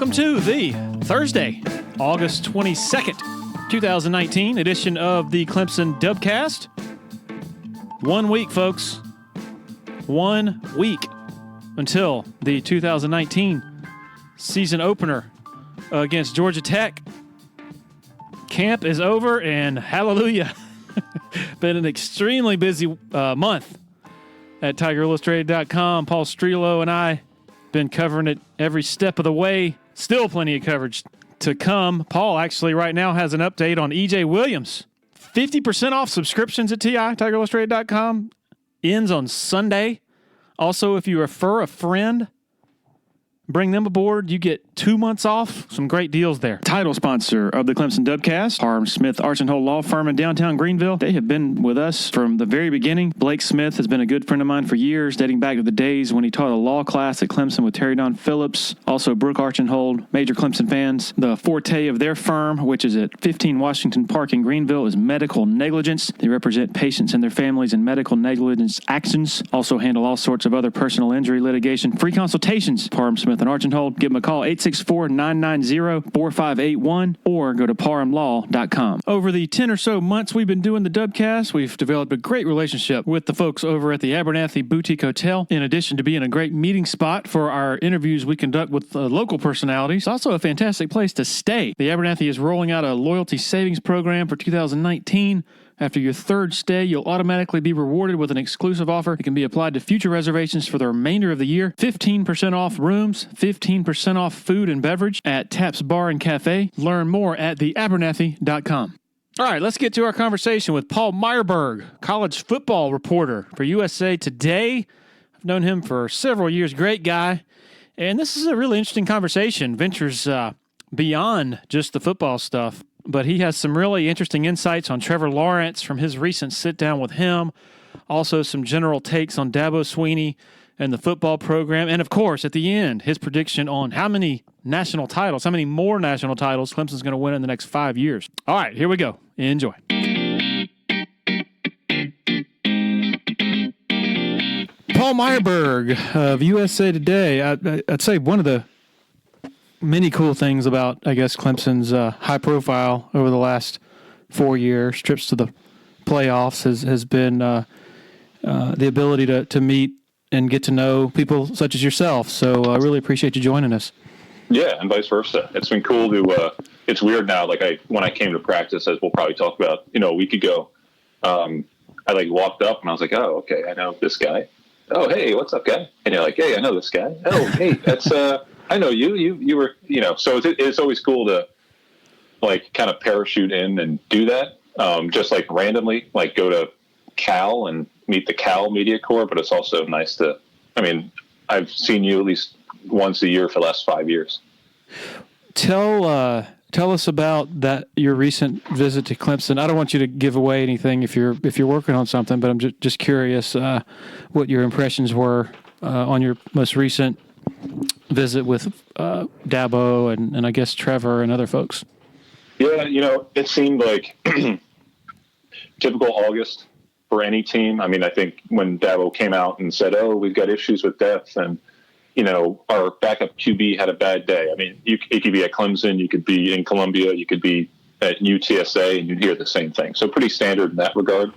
welcome to the Thursday, August 22nd, 2019 edition of the Clemson Dubcast. 1 week, folks. 1 week until the 2019 season opener against Georgia Tech. Camp is over, and hallelujah. Been an extremely busy month at TigerIllustrated.com. Paul Strelo and I been covering it every step of the way. Still plenty of coverage to come. Paul actually right now has an update on EJ Williams. 50% off subscriptions at TigerIllustrated.com. Ends on Sunday. Also, if you refer a friend, bring them aboard, you get 2 months off. Some great deals there. Title sponsor of the Clemson Dubcast, Parham Smith Archenhold Law Firm in downtown Greenville. They have been with us from the very beginning. Blake Smith has been a good friend of mine for years, dating back to the days when he taught a law class at Clemson with Terry Don Phillips. Also, Brooke Archenhold, major Clemson fans. The forte of their firm, which is at 15 Washington Park in Greenville, is medical negligence. They represent patients and their families in medical negligence actions. Also handle all sorts of other personal injury litigation. Free consultations. Parham Smith and Archenhold. Give them a call, 864-990-4581, or go to parhamlaw.com. Over the 10 or so months we've been doing the Dubcast, we've developed a great relationship with the folks over at the Abernathy Boutique Hotel. In addition to being a great meeting spot for our interviews we conduct with local personalities, it's also a fantastic place to stay. The Abernathy is rolling out a loyalty savings program for 2019. After your third stay, you'll automatically be rewarded with an exclusive offer. It can be applied to future reservations for the remainder of the year. 15% off rooms, 15% off food and beverage at Taps Bar and Cafe. Learn more at theabernathy.com. All right, let's get to our conversation with Paul Myerberg, college football reporter for USA Today. I've known him for several years. Great guy. And this is a really interesting conversation. Ventures beyond just the football stuff. But he has some really interesting insights on Trevor Lawrence from his recent sit-down with him. Also, some general takes on Dabo Swinney and the football program. And, of course, at the end, his prediction on how many more national titles Clemson's going to win in the next 5 years. All right, here we go. Enjoy. Paul Myerberg of USA Today. I'd say one of the many cool things about, I guess, Clemson's high profile over the last 4 years, trips to the playoffs, has been the ability to meet and get to know people such as yourself. So I really appreciate you joining us. Yeah, and vice versa. It's been cool to it's weird now. When I came to practice, as we'll probably talk about, a week ago, I walked up and I was like, oh, okay, I know this guy. Oh, hey, what's up, guy? And you're like, hey, I know this guy. Oh, hey, that's I know you were, so it's always cool to kind of parachute in and do that. Just randomly, go to Cal and meet the Cal Media Corps, but it's also nice I've seen you at least once a year for the last 5 years. Tell us about that, your recent visit to Clemson. I don't want you to give away anything if you're working on something, but I'm just curious what your impressions were on your most recent visit with Dabo and I guess Trevor and other folks. Yeah, it seemed like typical August for any team. I think when Dabo came out and said, oh, we've got issues with depth and, our backup QB had a bad day. You could be at Clemson, you could be in Columbia, you could be at UTSA, and you'd hear the same thing. So pretty standard in that regard.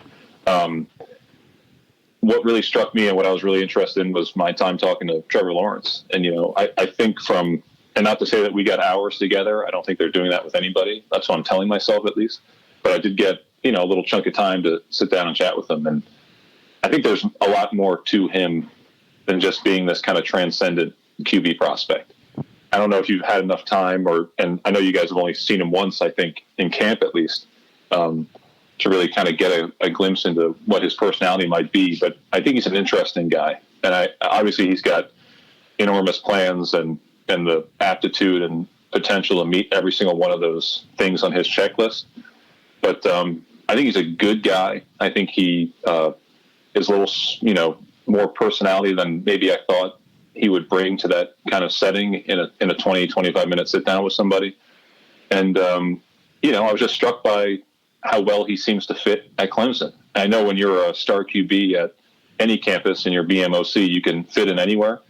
What really struck me and what I was really interested in was my time talking to Trevor Lawrence. And, I think and not to say that we got hours together, I don't think they're doing that with anybody. That's what I'm telling myself, at least. But I did get, a little chunk of time to sit down and chat with him. And I think there's a lot more to him than just being this kind of transcendent QB prospect. I don't know if you've had enough time and I know you guys have only seen him once, I think, in camp at least, to really kind of get a glimpse into what his personality might be. But I think he's an interesting guy. And obviously he's got enormous plans and the aptitude and potential to meet every single one of those things on his checklist. But I think he's a good guy. I think he is a little, more personality than maybe I thought he would bring to that kind of setting in a 20, 25-minute sit down with somebody. And, I was just struck by how well he seems to fit at Clemson. I know when you're a star QB at any campus and you're BMOC, you can fit in anywhere.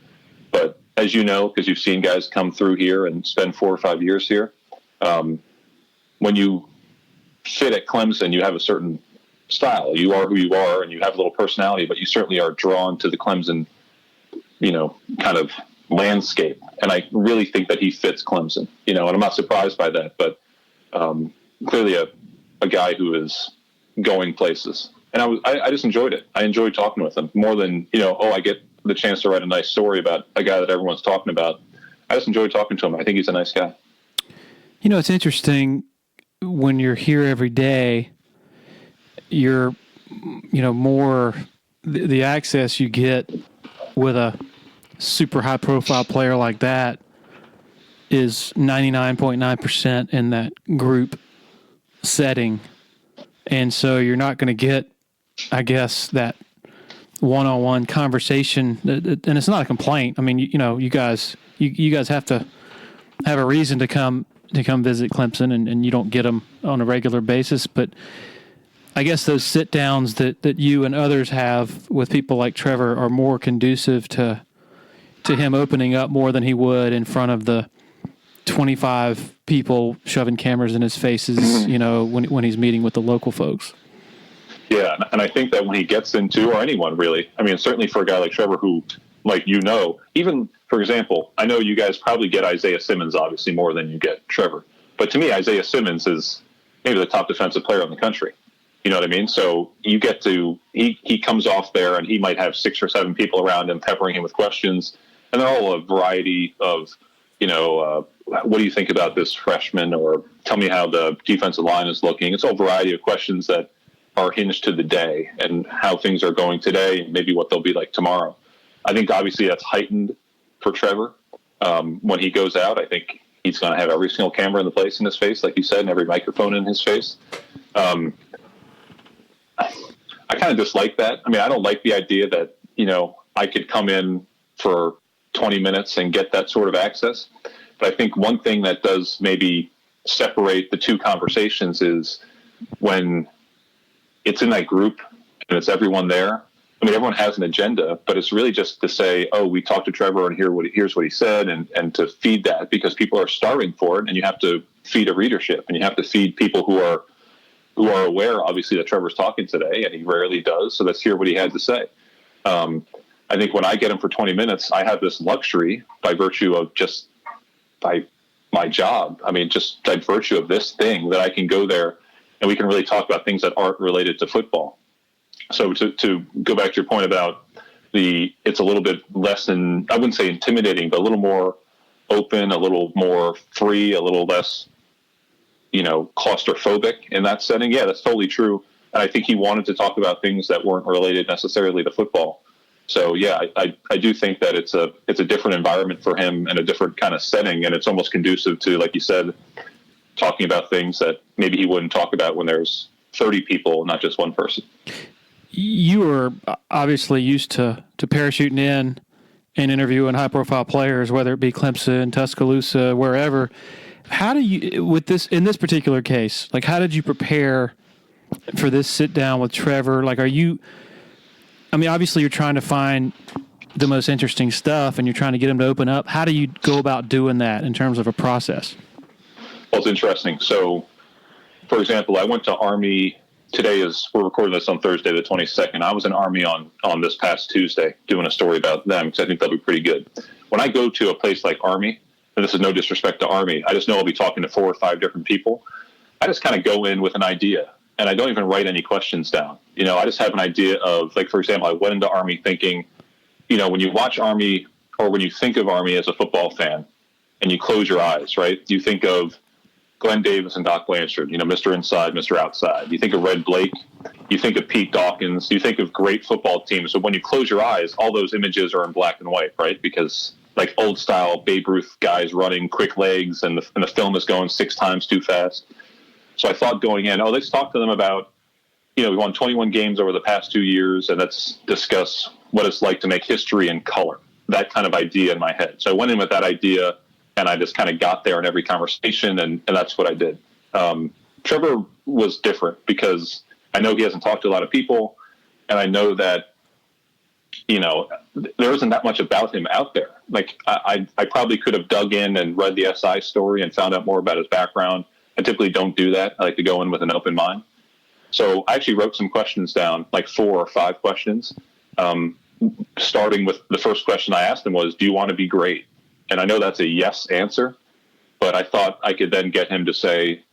But as you know, because you've seen guys come through here and spend 4 or 5 years here, when you fit at Clemson, you have a certain style. You are who you are, and you have a little personality, but you certainly are drawn to the Clemson, kind of landscape. And I really think that he fits Clemson, and I'm not surprised by that, but clearly a guy who is going places. And I just enjoyed it. I enjoyed talking with him more than, I get the chance to write a nice story about a guy that everyone's talking about. I just enjoyed talking to him. I think he's a nice guy. It's interesting when you're here every day, you're, more the access you get with a super high profile player like that is 99.9% in that group setting. And so you're not going to get, I guess, that one-on-one conversation, and it's not a complaint. I mean, you guys have to have a reason to come visit Clemson, and you don't get them on a regular basis. But I guess those sit-downs that you and others have with people like Trevor are more conducive to him opening up more than he would in front of the 25 people shoving cameras in his faces, when he's meeting with the local folks. Yeah, and I think that when he gets into, or anyone really, I mean, certainly for a guy like Trevor who, even, for example, I know you guys probably get Isaiah Simmons obviously more than you get Trevor. But to me, Isaiah Simmons is maybe the top defensive player in the country. You know what I mean? So you get to, he comes off there and he might have 6 or 7 people around him peppering him with questions. And they're all a variety of, what do you think about this freshman? Or tell me how the defensive line is looking. It's all a variety of questions that are hinged to the day and how things are going today and maybe what they'll be like tomorrow. I think obviously that's heightened for Trevor. When he goes out, I think he's going to have every single camera in the place in his face, like you said, and every microphone in his face. I kind of dislike that. I mean, I don't like the idea that, I could come in for 20 minutes and get that sort of access. But I think one thing that does maybe separate the two conversations is when it's in that group and it's everyone there. I mean, everyone has an agenda, but it's really just to say, oh, we talked to Trevor and here's what he said, and to feed that, because people are starving for it, and you have to feed a readership, and you have to feed people who are aware, obviously, that Trevor's talking today, and he rarely does, so let's hear what he had to say. I think when I get him for 20 minutes, I have this luxury by virtue of just by my job. I mean, just by virtue of this thing that I can go there and we can really talk about things that aren't related to football. So to go back to your point about it's a little bit less than, I wouldn't say intimidating, but a little more open, a little more free, a little less, claustrophobic in that setting. Yeah, that's totally true. And I think he wanted to talk about things that weren't related necessarily to football. So yeah, I do think that it's a different environment for him and a different kind of setting, and it's almost conducive to, like you said, talking about things that maybe he wouldn't talk about when there's 30 people, not just one person. You were obviously used to parachuting in and interviewing high-profile players, whether it be Clemson, Tuscaloosa, wherever. How do you, in this particular case, like, how did you prepare for this sit down with Trevor? Like, obviously you're trying to find the most interesting stuff and you're trying to get him to open up. How do you go about doing that in terms of a process? Well, it's interesting. So, for example, I went to Army. We're recording this on Thursday, the 22nd. I was in Army on this past Tuesday doing a story about them because I think they'll be pretty good. When I go to a place like Army, and this is no disrespect to Army, I just know I'll be talking to 4 or 5 different people. I just kind of go in with an idea, and I don't even write any questions down. I just have an idea of, like, for example, I went into Army thinking, when you watch Army or when you think of Army as a football fan and you close your eyes, right, you think of Glenn Davis and Doc Blanchard, Mr. Inside, Mr. Outside. You think of Red Blake, you think of Pete Dawkins, you think of great football teams. So when you close your eyes, all those images are in black and white, right? Because like old style Babe Ruth guys running quick legs and the film is going 6 times too fast. So I thought going in, let's talk to them about, we won 21 games over the past 2 years, and let's discuss what it's like to make history in color. That kind of idea in my head. So I went in with that idea, and I just kind of got there in every conversation, and that's what I did. Trevor was different because I know he hasn't talked to a lot of people, and I know that there isn't that much about him out there. Like I probably could have dug in and read the SI story and found out more about his background. I typically don't do that. I like to go in with an open mind. So I actually wrote some questions down, like 4 or 5 questions, starting with the first question I asked him was, do you want to be great? And I know that's a yes answer, but I thought I could then get him to say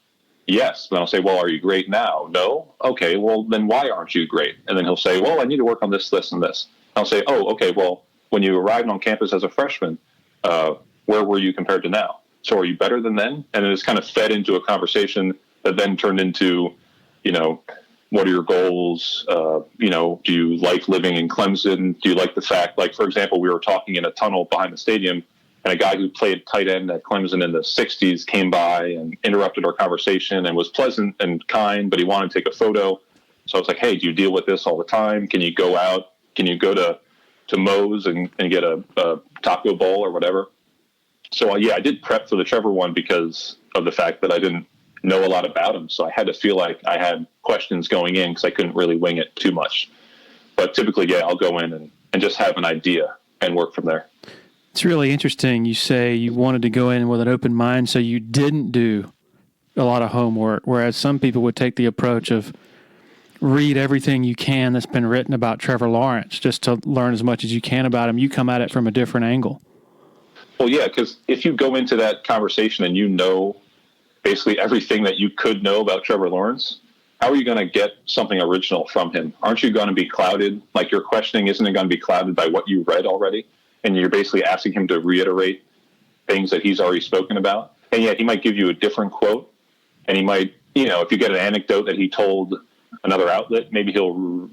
yes. Then I'll say, well, are you great now? No? Okay, well, then why aren't you great? And then he'll say, well, I need to work on this, this, and this. I'll say, oh, okay, well, when you arrived on campus as a freshman, where were you compared to now? So are you better than then? And it's kind of fed into a conversation that then turned into, what are your goals? Do you like living in Clemson? Do you like the fact, like, for example, we were talking in a tunnel behind the stadium, and a guy who played tight end at Clemson in the 60s came by and interrupted our conversation and was pleasant and kind, but he wanted to take a photo. So I was like, hey, do you deal with this all the time? Can you go out? Can you go to Moe's and get a taco bowl or whatever? So, I did prep for the Trevor one because of the fact that I didn't know a lot about him. So I had to feel like I had questions going in because I couldn't really wing it too much. But typically, I'll go in and just have an idea and work from there. It's really interesting. You say you wanted to go in with an open mind, so you didn't do a lot of homework, whereas some people would take the approach of read everything you can that's been written about Trevor Lawrence just to learn as much as you can about him. You come at it from a different angle. Well, yeah, because if you go into that conversation and you know basically everything that you could know about Trevor Lawrence, how are you going to get something original from him? Aren't you going to be clouded? Like, your questioning, isn't it going to be clouded by what you read already? And you're basically asking him to reiterate things that he's already spoken about. And yet he might give you a different quote. And he might, if you get an anecdote that he told another outlet, maybe he'll,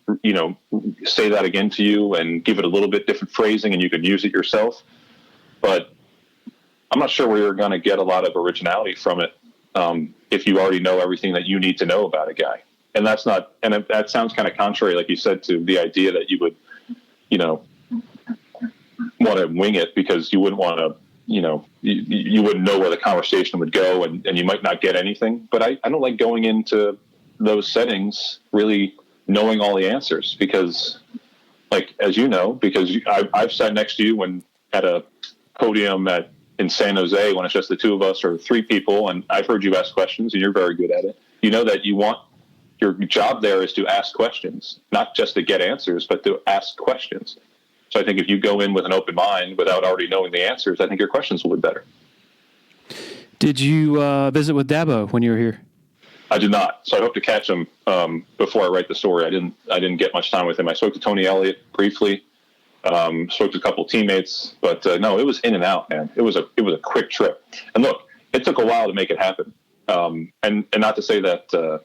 say that again to you and give it a little bit different phrasing and you can use it yourself. But I'm not sure where you're going to get a lot of originality from it if you already know everything that you need to know about a guy. And that sounds kind of contrary, like you said, to the idea that you would, want to wing it because you wouldn't want to, you wouldn't know where the conversation would go and you might not get anything. But I don't like going into those settings really knowing all the answers because, like, as you know, because I've sat next to you when at a podium in San Jose when it's just the two of us or 3 people, and I've heard you ask questions and you're very good at it. You know that your job there is to ask questions, not just to get answers, but to ask questions. So I think if you go in with an open mind without already knowing the answers, I think your questions will be better. Did you visit with Dabo when you were here? I did not. So I hope to catch him before I write the story. I didn't get much time with him. I spoke to Tony Elliott briefly. Spoke to a couple of teammates, but no, it was in and out, man. It was a quick trip. And look, it took a while to make it happen. And not to say that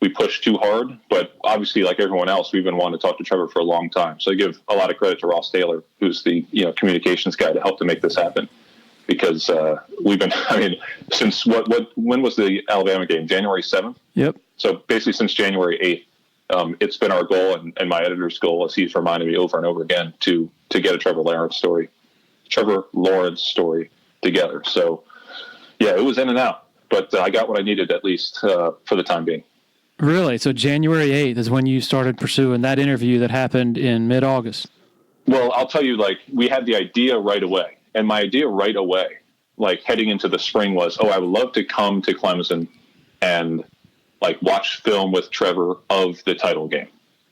we pushed too hard, but obviously, like everyone else, we've been wanting to talk to Trevor for a long time. So I give a lot of credit to Ross Taylor, who's the communications guy, to help to make this happen. Because we've been, since when was the Alabama game? January 7th? Yep. So basically since January 8th, it's been our goal and my editor's goal, as he's reminded me over and over again, to get a Trevor Lawrence story together. So, yeah, it was in and out, but I got what I needed, at least for the time being. Really? So January 8th is when you started pursuing that interview that happened in mid-August? Well, I'll tell you, like, we had the idea right away. And my idea right away, like heading into the spring, was, I would love to come to Clemson and like watch film with Trevor of the title game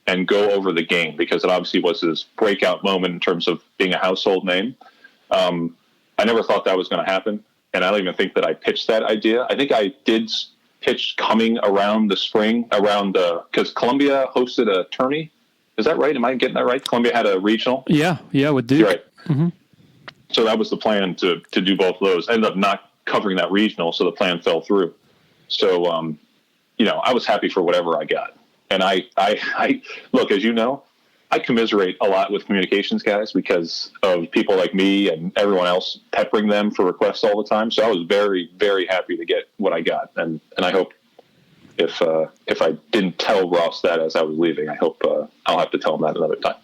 and go over the game, because it obviously was his breakout moment in terms of being a household name. I never thought that was going to happen. And I don't even think that I pitched that idea. I think I did pitch coming around the spring, because Columbia hosted a tourney. Is that right? Am I getting that right? Columbia had a regional? Yeah, with Duke. You're right. Mm-hmm. So that was the plan, to do both of those. I ended up not covering that regional, so the plan fell through. So, I was happy for whatever I got. And I look, as you know, I commiserate a lot with communications guys because of people like me and everyone else peppering them for requests all the time. So I was very, very happy to get what I got. And I hope if I didn't tell Ross that as I was leaving, I hope I'll have to tell him that another time.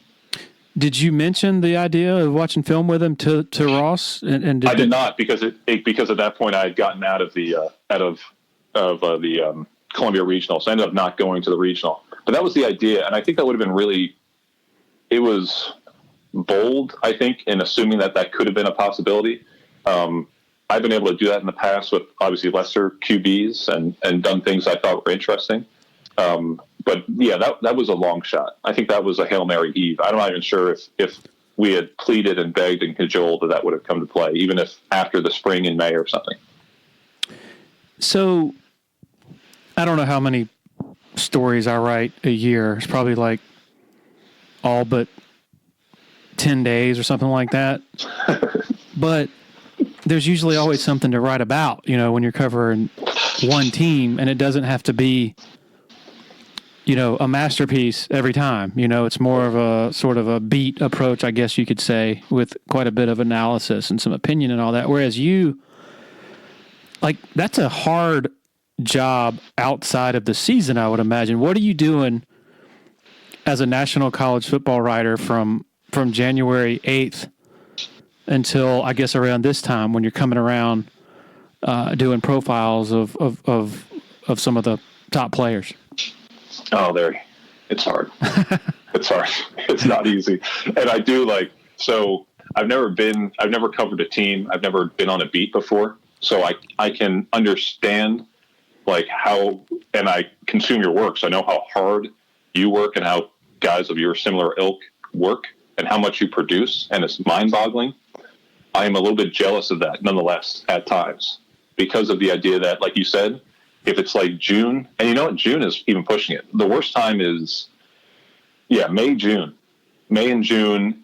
Did you mention the idea of watching film with him to Ross? And I did not, because at that point I had gotten out of the Columbia Regional, so I ended up not going to the regional. But that was the idea, and I think that would have been really. It was bold, I think, in assuming that could have been a possibility. I've been able to do that in the past with obviously lesser QBs and done things I thought were interesting. But yeah, that was a long shot. I think that was a Hail Mary Eve. I'm not even sure if we had pleaded and begged and cajoled that would have come to play, even if after the spring in May or something. So I don't know how many stories I write a year. It's probably like all but 10 days or something like that. But there's usually always something to write about, when you're covering one team, and it doesn't have to be, a masterpiece every time. It's more of a sort of a beat approach, I guess you could say, with quite a bit of analysis and some opinion and all that. Whereas you, that's a hard job outside of the season, I would imagine. What are you doing as a national college football writer from January 8th until, I guess, around this time when you're coming around doing profiles of some of the top players? Oh, it's hard. It's hard. It's not easy. And I do so I've never covered a team. I've never been on a beat before. So I can understand how, and I consume your work. So I know how hard you work and how guys of your similar ilk work and how much you produce. And it's mind boggling. I am a little bit jealous of that nonetheless at times because of the idea that, like you said, if it's like June, and June is even pushing it. The worst time is, May and June,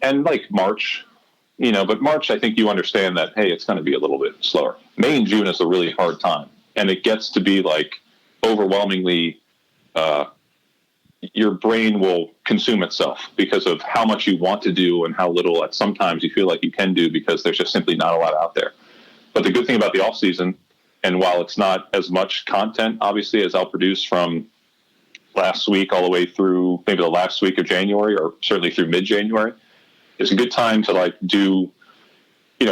and March, but March, I think you understand that, hey, it's going to be a little bit slower. May and June is a really hard time. And it gets to be overwhelmingly, your brain will consume itself because of how much you want to do and how little at sometimes you feel like you can do because there's just simply not a lot out there. But the good thing about the off season, and while it's not as much content, obviously, as I'll produce from last week all the way through maybe the last week of January or certainly through mid-January, it's a good time to do,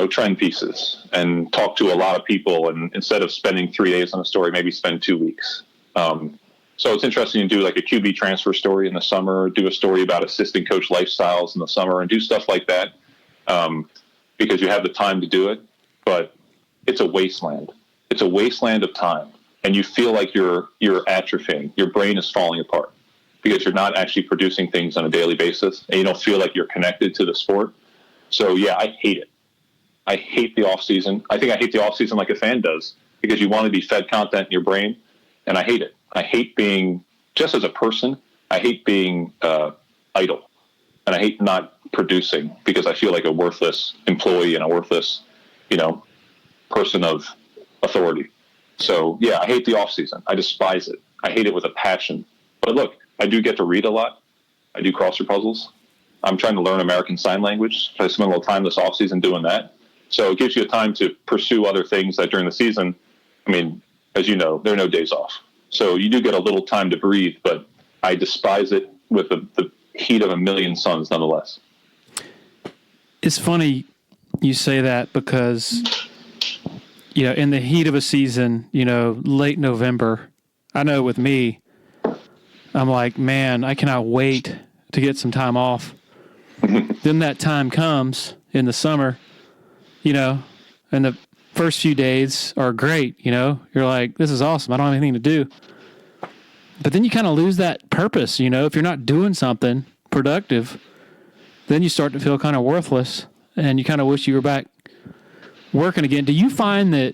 trend pieces and talk to a lot of people. And instead of spending 3 days on a story, maybe spend 2 weeks. So it's interesting to do a QB transfer story in the summer, do a story about assistant coach lifestyles in the summer and do stuff like that because you have the time to do it. But it's a wasteland. It's a wasteland of time, and you feel like you're atrophying. Your brain is falling apart because you're not actually producing things on a daily basis, and you don't feel like you're connected to the sport. So, yeah, I hate it. I hate the off season. I think I hate the off season like a fan does because you want to be fed content in your brain, and I hate it. I hate being, just as a person, I hate being idle, and I hate not producing because I feel like a worthless employee and a worthless, person of authority. So yeah, I hate the off season. I despise it. I hate it with a passion. But look, I do get to read a lot. I do crossword puzzles. I'm trying to learn American Sign Language. So I spend a little time this off season doing that. So it gives you a time to pursue other things that during the season, as you know, there are no days off. So you do get a little time to breathe, but I despise it with the heat of a million suns nonetheless. It's funny you say that because in the heat of a season, late November, I know with me, I'm like, man, I cannot wait to get some time off. Then that time comes in the summer, and the first few days are great, you're like, this is awesome. I don't have anything to do. But then you kind of lose that purpose, if you're not doing something productive, then you start to feel kind of worthless and you kind of wish you were back working again. Do you find that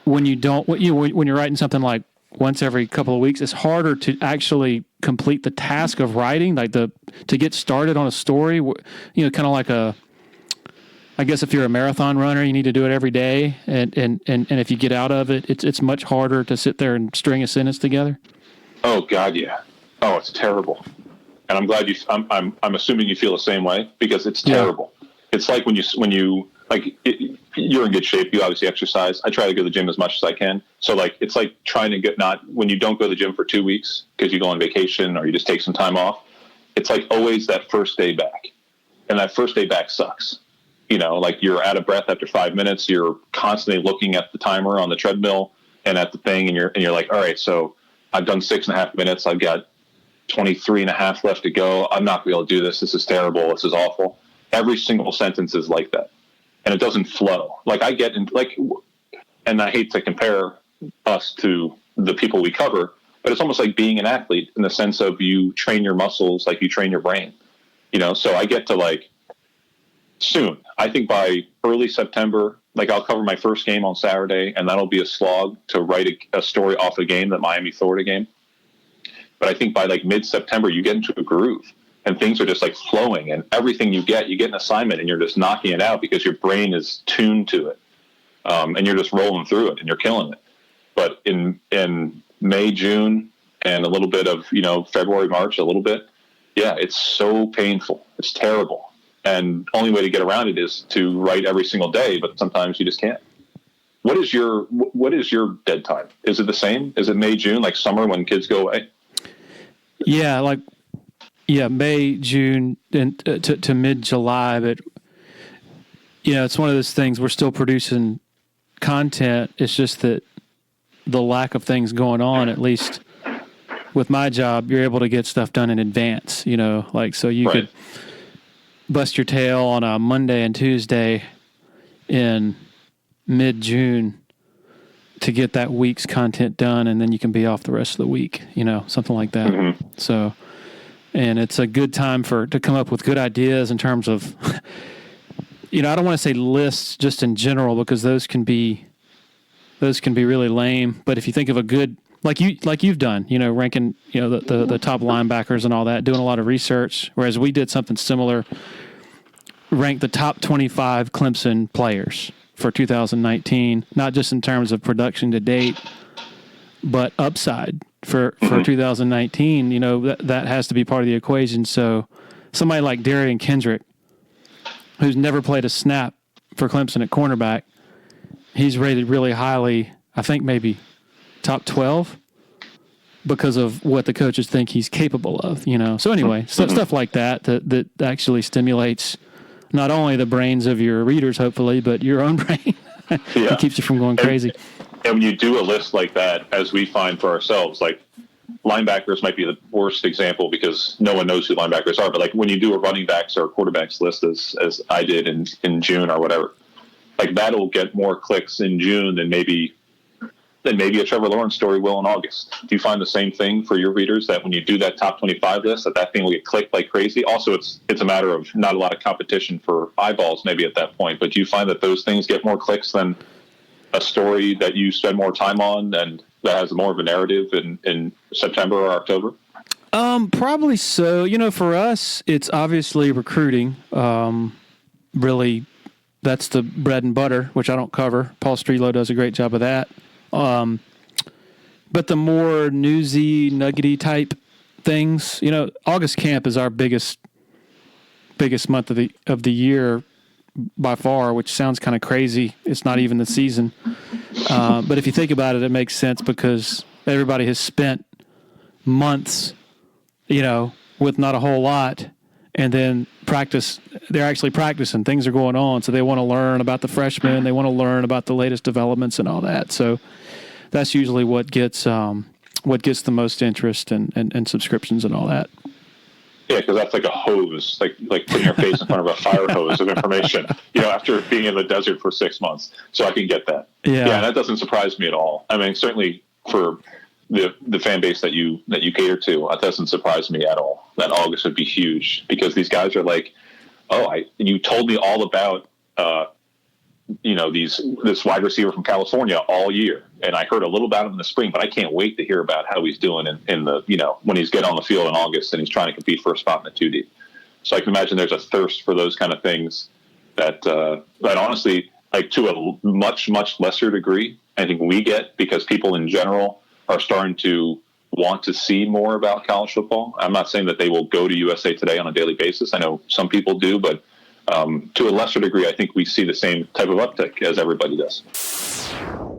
when you don't, when you're writing something like once every couple of weeks, it's harder to actually complete the task of writing, to get started on a story, kind of like I guess if you're a marathon runner, you need to do it every day. And if you get out of it, it's much harder to sit there and string a sentence together. Oh God. Yeah. Oh, it's terrible. And I'm glad I'm assuming you feel the same way because it's terrible. Yeah. It's like when you you're in good shape. You obviously exercise. I try to go to the gym as much as I can. So it's like trying to when you don't go to the gym for 2 weeks because you go on vacation or you just take some time off, it's like always that first day back. And that first day back sucks. You're out of breath after 5 minutes. You're constantly looking at the timer on the treadmill and at the thing. And you're like, all right, so I've done 6.5 minutes. I've got 23 and a half left to go. I'm not going to be able to do this. This is terrible. This is awful. Every single sentence is like that. And it doesn't flow. Like I get in, like, and I hate to compare us to the people we cover, but it's almost like being an athlete in the sense of you train your muscles like you train your brain, you know? So I get to like soon, I think by early September, like I'll cover my first game on Saturday, and that'll be a slog to write a story off a game, that Miami-Florida game. But I think by like mid-September, you get into a groove and things are just like flowing, and everything you get an assignment and you're just knocking it out because your brain is tuned to it. And you're just rolling through it and you're killing it. But in May, June, and a little bit of, February, March, a little bit. Yeah, it's so painful. It's terrible. And only way to get around it is to write every single day, but sometimes you just can't. What is your dead time? Is it the same? Is it May, June, like summer when kids go away? Yeah, May, June, and to mid-July. But, it's one of those things, we're still producing content. It's just that the lack of things going on, at least with my job, you're able to get stuff done in advance, so you could bust your tail on a Monday and Tuesday in mid-June to get that week's content done, and then you can be off the rest of the week, something like that. Mm-hmm. So, and it's a good time to come up with good ideas in terms of, I don't want to say lists just in general, because those can be really lame. But if you think of a good, like you've done, ranking, the top linebackers and all that, doing a lot of research, whereas we did something similar, ranked the top 25 Clemson players for 2019, not just in terms of production to date, but upside for 2019. That has to be part of the equation. So somebody like Darian Kendrick, who's never played a snap for Clemson at cornerback, he's rated really highly, I think maybe top 12, because of what the coaches think he's capable of, So anyway, stuff like that actually stimulates not only the brains of your readers, hopefully, but your own brain. It keeps you from going crazy. And when you do a list like that, as we find for ourselves, like linebackers might be the worst example because no one knows who linebackers are. But like when you do a running backs or quarterbacks list, as I did in June or whatever, like that'll get more clicks in June than maybe a Trevor Lawrence story will in August. Do you find the same thing for your readers, that when you do that top 25 list, that thing will get clicked like crazy? Also, it's a matter of not a lot of competition for eyeballs maybe at that point, but do you find that those things get more clicks than a story that you spend more time on and that has more of a narrative in September or October? Probably so. For us, it's obviously recruiting. Really, that's the bread and butter, which I don't cover. Paul Strelo does a great job of that. But the more newsy, nuggety type things, August camp is our biggest month of the year by far, which sounds kind of crazy. It's not even the season. But if you think about it, it makes sense because everybody has spent months, with not a whole lot, and then they're actually practicing. Things are going on, so they want to learn about the freshmen. They want to learn about the latest developments and all that. So that's usually what gets the most interest and subscriptions and all that. Yeah, because that's like a hose, like putting your face in front of a fire hose of information, after being in the desert for 6 months. So I can get that. Yeah, that doesn't surprise me at all. I mean, certainly for the fan base that you cater to, it doesn't surprise me at all that August would be huge, because these guys are like, you told me all about this wide receiver from California all year, and I heard a little about him in the spring, but I can't wait to hear about how he's doing in the when he's getting on the field in August and he's trying to compete for a spot in the 2 deep. So I can imagine there's a thirst for those kind of things that honestly, like to a much, much lesser degree, I think we get, because people in general are starting to want to see more about college football. I'm not saying that they will go to USA Today on a daily basis. I know some people do, but to a lesser degree, I think we see the same type of uptick as everybody does.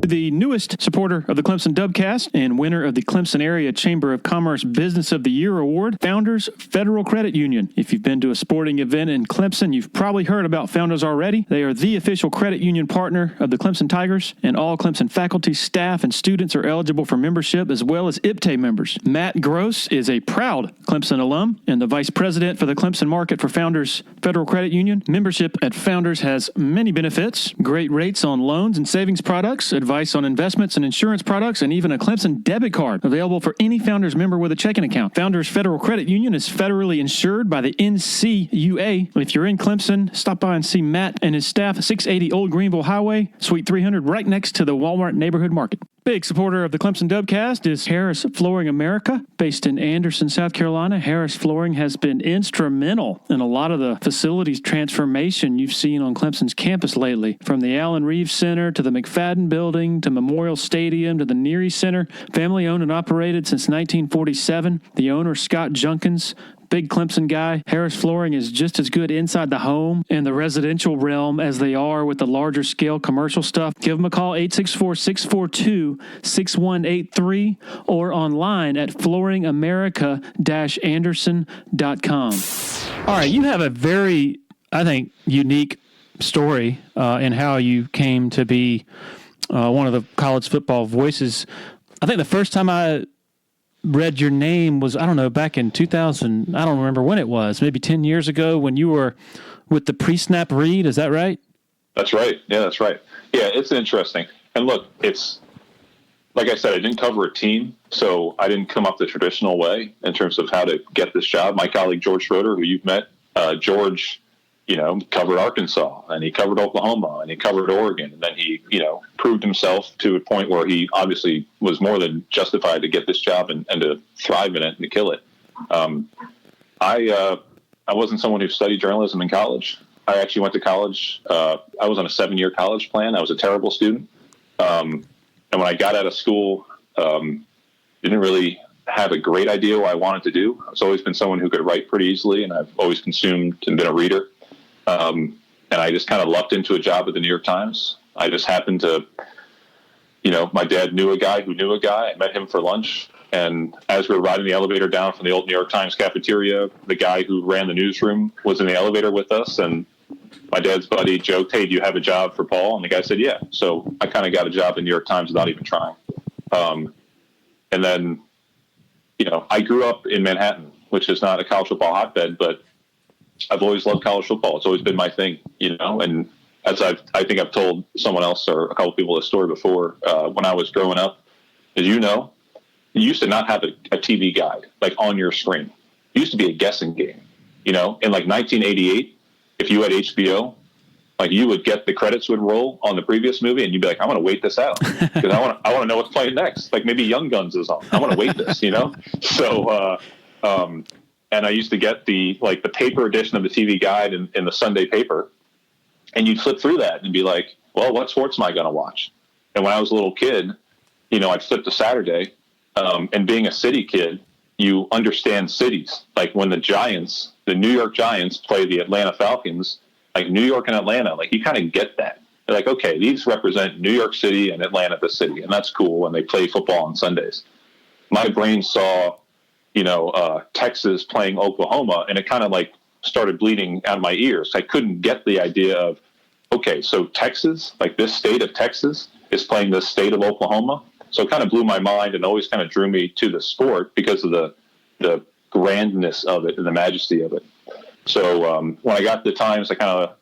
The newest supporter of the Clemson Dubcast and winner of the Clemson Area Chamber of Commerce Business of the Year Award, Founders Federal Credit Union. If you've been to a sporting event in Clemson, you've probably heard about Founders already. They are the official credit union partner of the Clemson Tigers, and all Clemson faculty, staff, and students are eligible for membership, as well as IPTAY members. Matt Gross is a proud Clemson alum and the vice president for the Clemson market for Founders Federal Credit Union. Membership at Founders has many benefits: great rates on loans and savings products, advice on investments and insurance products, and even a Clemson debit card available for any Founders member with a checking account. Founders Federal Credit Union is federally insured by the NCUA. If you're in Clemson, stop by and see Matt and his staff, 680 Old Greenville Highway, Suite 300, right next to the Walmart Neighborhood Market. Big supporter of the Clemson Dubcast is Harris Flooring America. Based in Anderson, South Carolina, Harris Flooring has been instrumental in a lot of the facilities transformation you've seen on Clemson's campus lately. From the Allen Reeves Center to the McFadden Building to Memorial Stadium to the Neary Center. Family owned and operated since 1947. The owner, Scott Junkins, big Clemson guy. Harris Flooring is just as good inside the home and the residential realm as they are with the larger scale commercial stuff. Give them a call, 864-642-6183, or online at flooringamerica-anderson.com. All right, you have a very, I think, unique story in how you came to be one of the college football voices. I think the first time I read your name was, I don't know, back in 2000. I don't remember when it was, maybe 10 years ago when you were with the pre-snap read. Is that right? That's right. Yeah, that's right. Yeah, it's interesting. And look, it's like I said, I didn't cover a team, so I didn't come up the traditional way in terms of how to get this job. My colleague, George Schroeder, who you've met, George, covered Arkansas, and he covered Oklahoma, and he covered Oregon, and then he, proved himself to a point where he obviously was more than justified to get this job and to thrive in it and to kill it. I wasn't someone who studied journalism in college. I actually went to college. I was on a 7-year college plan. I was a terrible student. And when I got out of school, didn't really have a great idea what I wanted to do. I've always been someone who could write pretty easily, and I've always consumed and been a reader. And I just kind of lucked into a job at the New York Times. I just happened to, my dad knew a guy who knew a guy. I met him for lunch. And as we were riding the elevator down from the old New York Times cafeteria, the guy who ran the newsroom was in the elevator with us. And my dad's buddy joked, "Hey, do you have a job for Paul?" And the guy said, "Yeah." So I kind of got a job at the New York Times without even trying. And then, I grew up in Manhattan, which is not a college football hotbed, but I've always loved college football. It's always been my thing, and as I think I've told someone else or a couple people this story before, when I was growing up, as you used to not have a TV guide, like on your screen. It used to be a guessing game, in like 1988, if you had HBO, like you would get the credits would roll on the previous movie and you'd be like, "I want to wait this out because I want to know what's playing next. Like maybe Young Guns is on. I want to wait this, So, and I used to get the paper edition of the TV guide in the Sunday paper, and you'd flip through that and be like, "Well, what sports am I going to watch?" And when I was a little kid, I'd flip to Saturday, and being a city kid, you understand cities. Like when the New York Giants play the Atlanta Falcons, like New York and Atlanta, like you kind of get that. They're like, okay, these represent New York City and Atlanta, the city, and that's cool when they play football on Sundays. My brain saw Texas playing Oklahoma, and it kind of like started bleeding out of my ears. I couldn't get the idea of, okay, so Texas, like this state of Texas is playing this state of Oklahoma. So it kind of blew my mind and always kind of drew me to the sport because of the grandness of it and the majesty of it. So when I got to the Times, I kind of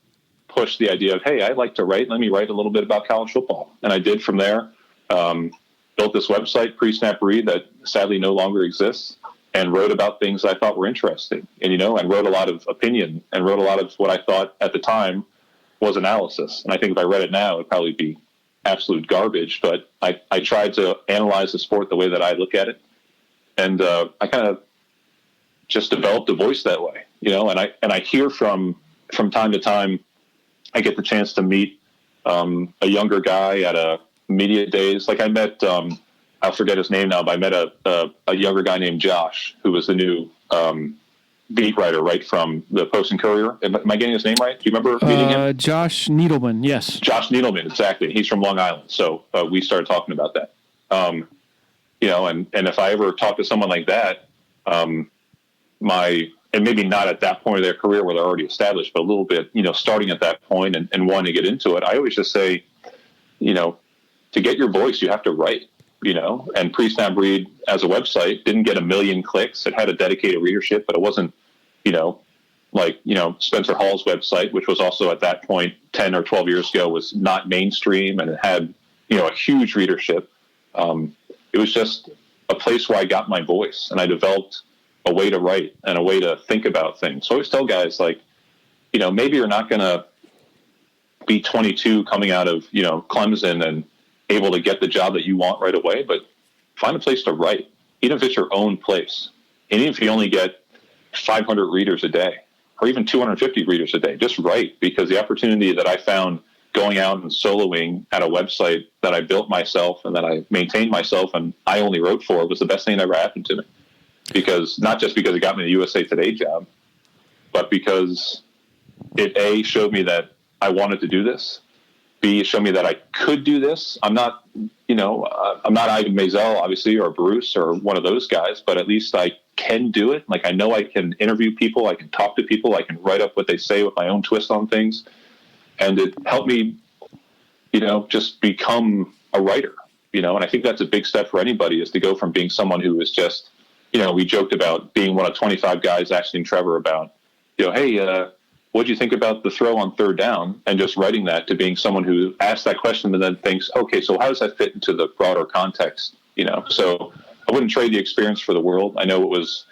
pushed the idea of, hey, I'd like to write. Let me write a little bit about college football. And I did from there. Built this website, Pre-Snap Read, that sadly no longer exists, and wrote about things I thought were interesting. And, and wrote a lot of opinion and wrote a lot of what I thought at the time was analysis. And I think if I read it now, it'd probably be absolute garbage. But I tried to analyze the sport the way that I look at it. And I kind of just developed a voice that way, and I hear from time to time, I get the chance to meet a younger guy at a media days. Like I met, I'll forget his name now, but I met a younger guy named Josh, who was the new beat writer, right, from the Post and Courier. Am I getting his name right? Do you remember meeting him? Josh Needleman, yes. Josh Needleman, exactly. He's from Long Island. So we started talking about that. And if I ever talk to someone like that, and maybe not at that point of their career where they're already established, but a little bit, starting at that point and wanting to get into it, I always just say, to get your voice, you have to write, and Pre-Snap Read as a website didn't get 1 million clicks. It had a dedicated readership, but it wasn't, Spencer Hall's website, which was also at that point 10 or 12 years ago, was not mainstream, and it had, a huge readership. It was just a place where I got my voice, and I developed a way to write and a way to think about things. So I always tell guys, maybe you're not going to be 22 coming out of, Clemson and able to get the job that you want right away, but find a place to write, even if it's your own place. And even if you only get 500 readers a day or even 250 readers a day, just write, because the opportunity that I found going out and soloing at a website that I built myself and that I maintained myself and I only wrote for was the best thing that ever happened to me. Because not just because it got me the USA Today job, but because it showed me that I wanted to do this. B, it showed me that I could do this. I'm not Ivan Maisel, obviously, or Bruce or one of those guys, but at least I can do it. I know I can interview people, I can talk to people, I can write up what they say with my own twist on things. And it helped me, just become a writer, and I think that's a big step for anybody, is to go from being someone who is just, we joked about being one of 25 guys asking Trevor about, hey, what do you think about the throw on third down, and just writing that, to being someone who asks that question and then thinks, okay, so how does that fit into the broader context? So I wouldn't trade the experience for the world. I know it was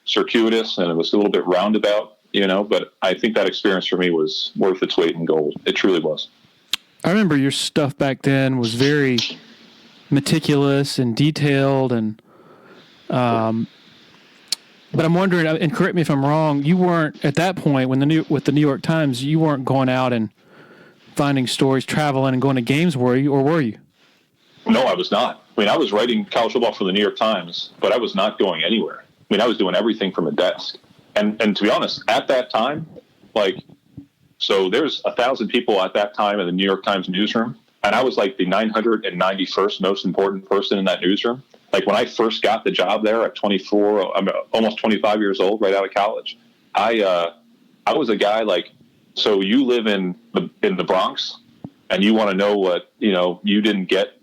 circuitous and it was a little bit roundabout, but I think that experience for me was worth its weight in gold. It truly was. I remember your stuff back then was very meticulous and detailed, and but I'm wondering, and correct me if I'm wrong, you weren't at that point with the New York Times, you weren't going out and finding stories, traveling and going to games, were you, or were you? No, I was not. I was writing college football for the New York Times, but I was not going anywhere. I was doing everything from a desk. And to be honest, at that time, so there's 1,000 people at that time in the New York Times newsroom, and I was the 991st most important person in that newsroom. When I first got the job there at 24, I'm almost 25 years old, right out of college, I was a guy so you live in the Bronx, and you want to know what, you didn't get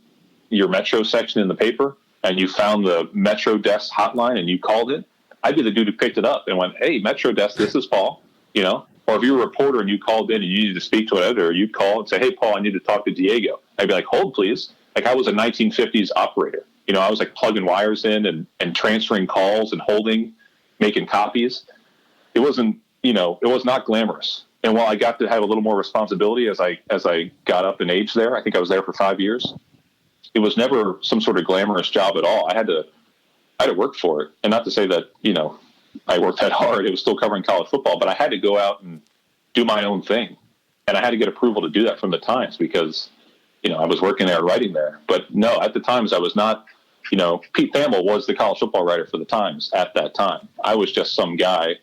your Metro section in the paper, and you found the Metro Desk hotline and you called it. I'd be the dude who picked it up and went, hey, Metro Desk, this is Paul, Or if you were a reporter and you called in and you needed to speak to an editor, you'd call and say, hey, Paul, I need to talk to Diego. I'd be like, hold, please. I was a 1950s operator. I was plugging wires in and transferring calls and holding, making copies. It wasn't, it was not glamorous. And while I got to have a little more responsibility as I got up in age there, I think I was there for 5 years. It was never some sort of glamorous job at all. I had to work for it. And not to say that, I worked that hard. It was still covering college football, but I had to go out and do my own thing. And I had to get approval to do that from the Times because, I was working there, writing there. But no, at the Times, I was not, Pete Thamel was the college football writer for the Times at that time. I was just some guy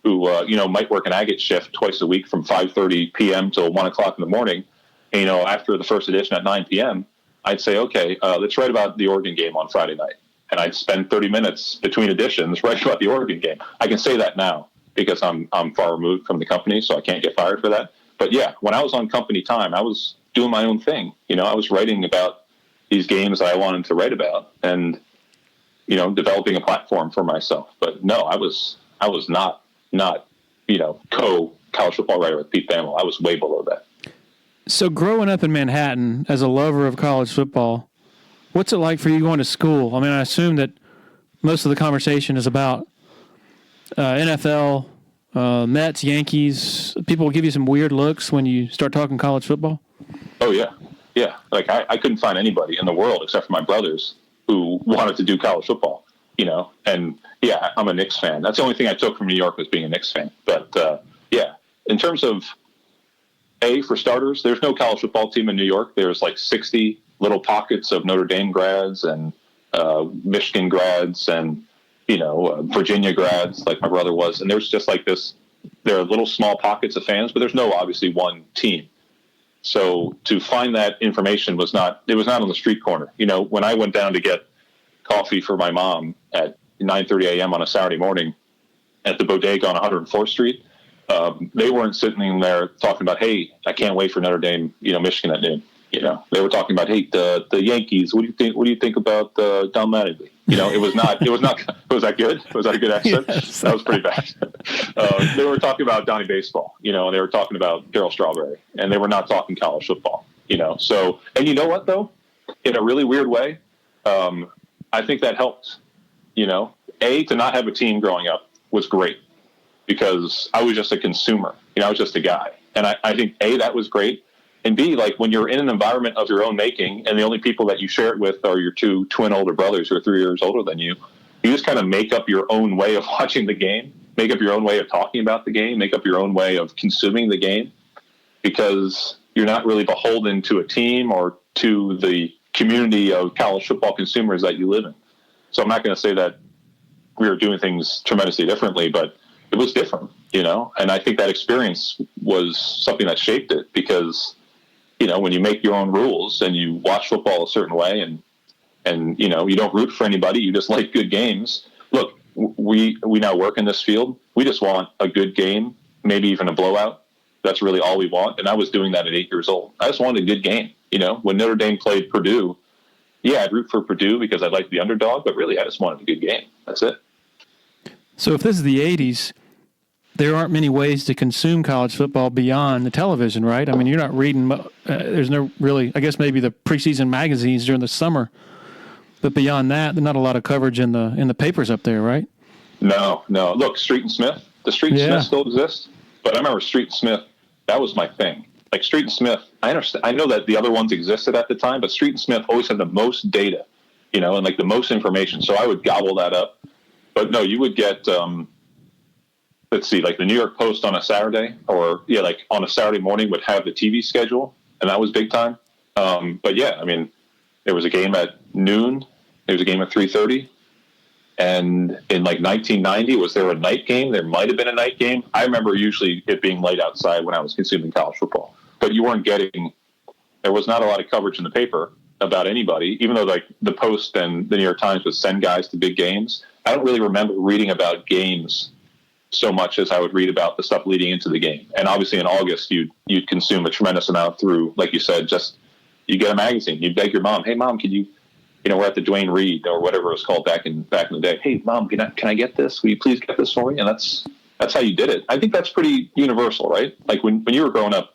who, might work an agate shift twice a week from 5:30 p.m. till 1 o'clock in the morning. And, after the first edition at 9 p.m., I'd say, okay, let's write about the Oregon game on Friday night. And I'd spend 30 minutes between editions writing about the Oregon game. I can say that now because I'm far removed from the company, so I can't get fired for that. But yeah, when I was on company time, I was doing my own thing. I was writing about these games that I wanted to write about and, developing a platform for myself. But no, I was not, co-college football writer with Pete Thamel. I was way below that. So growing up in Manhattan as a lover of college football, what's it like for you going to school? I assume that most of the conversation is about NFL, Mets, Yankees. People will give you some weird looks when you start talking college football. Oh, yeah. Yeah. I couldn't find anybody in the world except for my brothers who wanted to do college football, and yeah, I'm a Knicks fan. That's the only thing I took from New York was being a Knicks fan. But yeah, in terms of for starters, there's no college football team in New York. There's 60 little pockets of Notre Dame grads and Michigan grads and Virginia grads like my brother was. And there's just like this, there are little small pockets of fans, but there's no obviously one team. So to find that information it was not on the street corner. When I went down to get coffee for my mom at 9:30 a.m. on a Saturday morning at the bodega on 104th Street, they weren't sitting there talking about, hey, I can't wait for Notre Dame, Michigan at noon. They were talking about, hey, the Yankees. What do you think about Don Mattingly? It was not. Was that good? Was that a good accent? Yes. That was pretty bad. They were talking about Donnie Baseball. And they were talking about Darryl Strawberry, and they were not talking college football. So, and you know what though, in a really weird way, I think that helped. To not have a team growing up was great because I was just a consumer. I was just a guy, and I think that was great. And B, like when you're in an environment of your own making and the only people that you share it with are your two twin older brothers who are 3 years older than you just kind of make up your own way of watching the game, make up your own way of talking about the game, make up your own way of consuming the game, because you're not really beholden to a team or to the community of college football consumers that you live in. So I'm not going to say that we were doing things tremendously differently, but it was different, and I think that experience was something that shaped it because when you make your own rules and you watch football a certain way and you don't root for anybody, you just like good games. Look, we now work in this field. We just want a good game, maybe even a blowout. That's really all we want. And I was doing that at 8 years old. I just wanted a good game. When Notre Dame played Purdue, I'd root for Purdue because I liked the underdog, but really I just wanted a good game. That's it. So if this is the 80s, there aren't many ways to consume college football beyond the television, right? I mean, you're not reading, there's no really, I guess maybe the preseason magazines during the summer, but beyond that, there's not a lot of coverage in the papers up there, right? No. Look, Street and Smith, the Street and Smith still exists, but I remember Street and Smith, that was my thing. Like Street and Smith, I know that the other ones existed at the time, but Street and Smith always had the most data, and like the most information. So I would gobble that up. But no, you would get, let's see, like the New York Post on a Saturday like on a Saturday morning would have the TV schedule, and that was big time. But yeah, I mean, there was a game at noon. There was a game at 3:30. And in like 1990, was there a night game? There might have been a night game. I remember usually it being late outside when I was consuming college football. But there was not a lot of coverage in the paper about anybody, even though like the Post and the New York Times would send guys to big games. I don't really remember reading about games so much as I would read about the stuff leading into the game. And obviously in August, you'd consume a tremendous amount through, like you said, you get a magazine. You beg your mom, hey mom, can you, we're at the Duane Reade or whatever it was called back in the day. Hey mom, can I get this? Will you please get this for me? And that's how you did it. I think that's pretty universal, right? Like when you were growing up,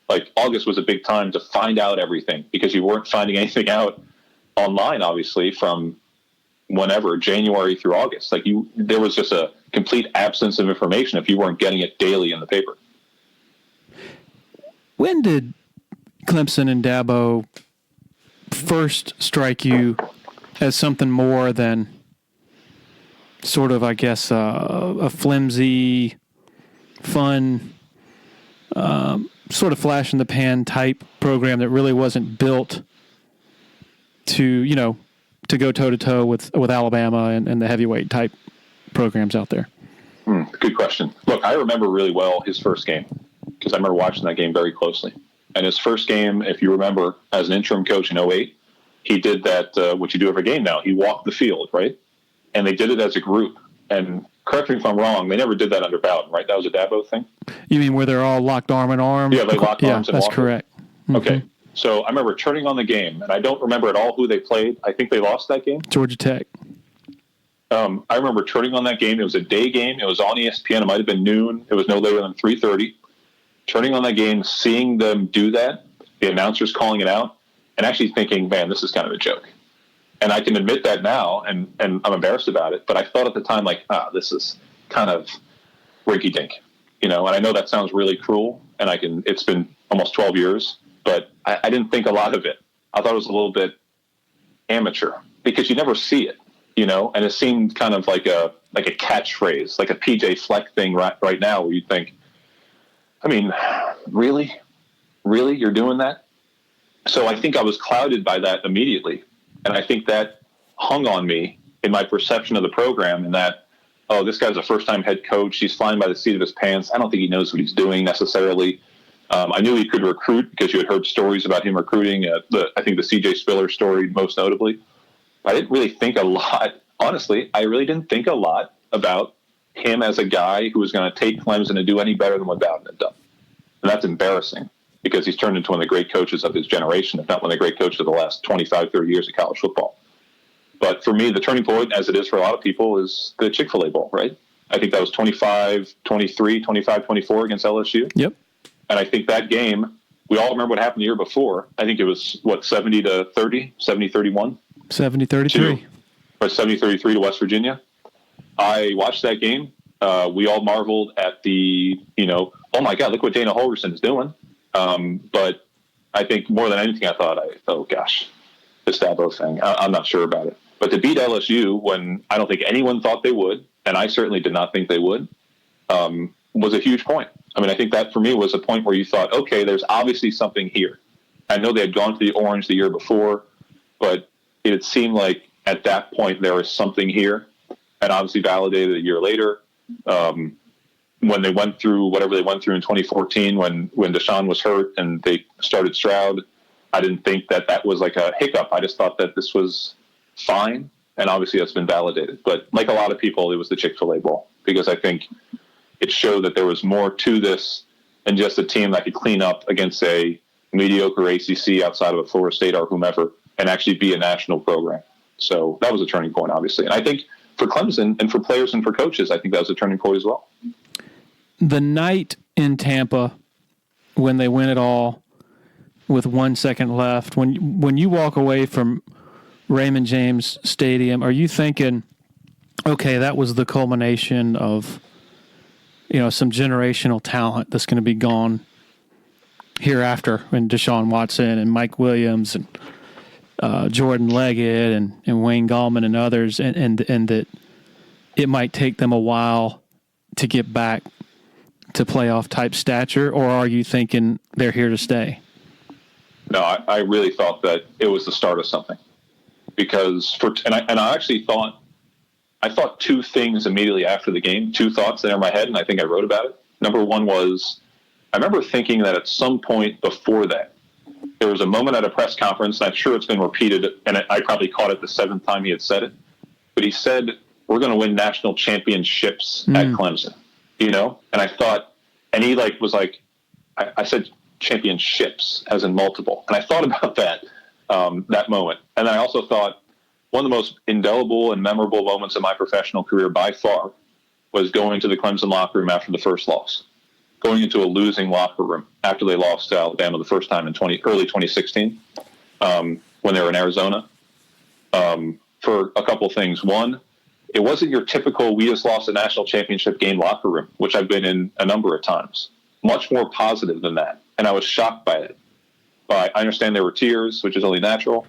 like August was a big time to find out everything because you weren't finding anything out online, obviously, from whenever, January through August. Like there was just a complete absence of information if you weren't getting it daily in the paper. When did Clemson and Dabo first strike you as something more than sort of, I guess, a flimsy, fun, sort of flash in the pan type program that really wasn't built to go toe-to-toe with Alabama and the heavyweight type programs out there? Good question. Look, I remember really well his first game because I remember watching that game very closely. And his first game, if you remember, as an interim coach in 2008, he did that, what you do every game now. He walked the field, right? And they did it as a group. And correct me if I'm wrong, they never did that under Bowden, right? That was a Dabo thing? You mean where they're all locked arm in arm? Yeah, they locked arms and that's walked. Correct. Mm-hmm. Okay. So I remember turning on the game, and I don't remember at all who they played. I think they lost that game. Georgia Tech. I remember turning on that game. It was a day game. It was on ESPN. It might have been noon. It was no later than 3:30. Turning on that game, seeing them do that, the announcers calling it out, and actually thinking, man, this is kind of a joke. And I can admit that now, and I'm embarrassed about it, but I thought at the time, like, this is kind of rinky-dink, and I know that sounds really cruel, and it's been almost 12 years, but I didn't think a lot of it. I thought it was a little bit amateur because you never see it, and it seemed kind of like a catchphrase, like a PJ Fleck thing right now where you think, I mean, really, you're doing that? So I think I was clouded by that immediately. And I think that hung on me in my perception of the program, in that, oh, this guy's a first-time head coach. He's flying by the seat of his pants. I don't think he knows what he's doing necessarily. I knew he could recruit because you had heard stories about him recruiting. I think the C.J. Spiller story most notably. I didn't really think a lot. Honestly, I really didn't think a lot about him as a guy who was going to take Clemson and do any better than what Bowden had done. And that's embarrassing because he's turned into one of the great coaches of his generation, if not one of the great coaches of the last 25, 30 years of college football. But for me, the turning point, as it is for a lot of people, is the Chick-fil-A Bowl, right? I think that was 25-23, 25-24 against LSU. Yep. And I think that game, we all remember what happened the year before. I think it was, 70-30, 70-31? 70-33. Or 70-33 to West Virginia. I watched that game. We all marveled at the, oh my God, look what Dana Holgorsen is doing. But I think more than anything, I thought, oh gosh, this Dabo thing, I'm not sure about it. But to beat LSU when I don't think anyone thought they would, and I certainly did not think they would, was a huge point. I mean, I think that for me was a point where you thought, okay, there's obviously something here. I know they had gone to the Orange the year before, but it seemed like at that point there was something here, and obviously validated a year later. When they went through whatever they went through in 2014, when Deshaun was hurt and they started Stroud, I didn't think that was like a hiccup. I just thought that this was fine, and obviously that's been validated. But like a lot of people, it was the Chick-fil-A Bowl, because I think it showed that there was more to this than just a team that could clean up against a mediocre ACC outside of a Florida State or whomever and actually be a national program. So that was a turning point, obviously. And I think for Clemson and for players and for coaches, I think that was a turning point as well. The night in Tampa when they win it all with 1 second left, when you walk away from Raymond James Stadium, are you thinking, okay, that was the culmination of some generational talent that's going to be gone hereafter, and Deshaun Watson and Mike Williams and Jordan Leggett and Wayne Gallman and others, and that it might take them a while to get back to playoff type stature, or are you thinking they're here to stay? No, I really thought that it was the start of something, because I actually thought two things immediately after the game, two thoughts that are in my head, and I think I wrote about it. Number one was, I remember thinking that at some point before that, there was a moment at a press conference, and I'm sure it's been repeated, and I probably caught it the seventh time he had said it, but he said, we're going to win national championships at Clemson, and I thought, and he was like, I said championships as in multiple, and I thought about that, that moment. And then I also thought, one of the most indelible and memorable moments of my professional career by far was going to the Clemson locker room after the first loss, going into a losing locker room after they lost to Alabama the first time in early 2016, when they were in Arizona, for a couple of things. One, it wasn't your typical we just lost a national championship game locker room, which I've been in a number of times. Much more positive than that. And I was shocked by it. But I understand there were tears, which is only natural.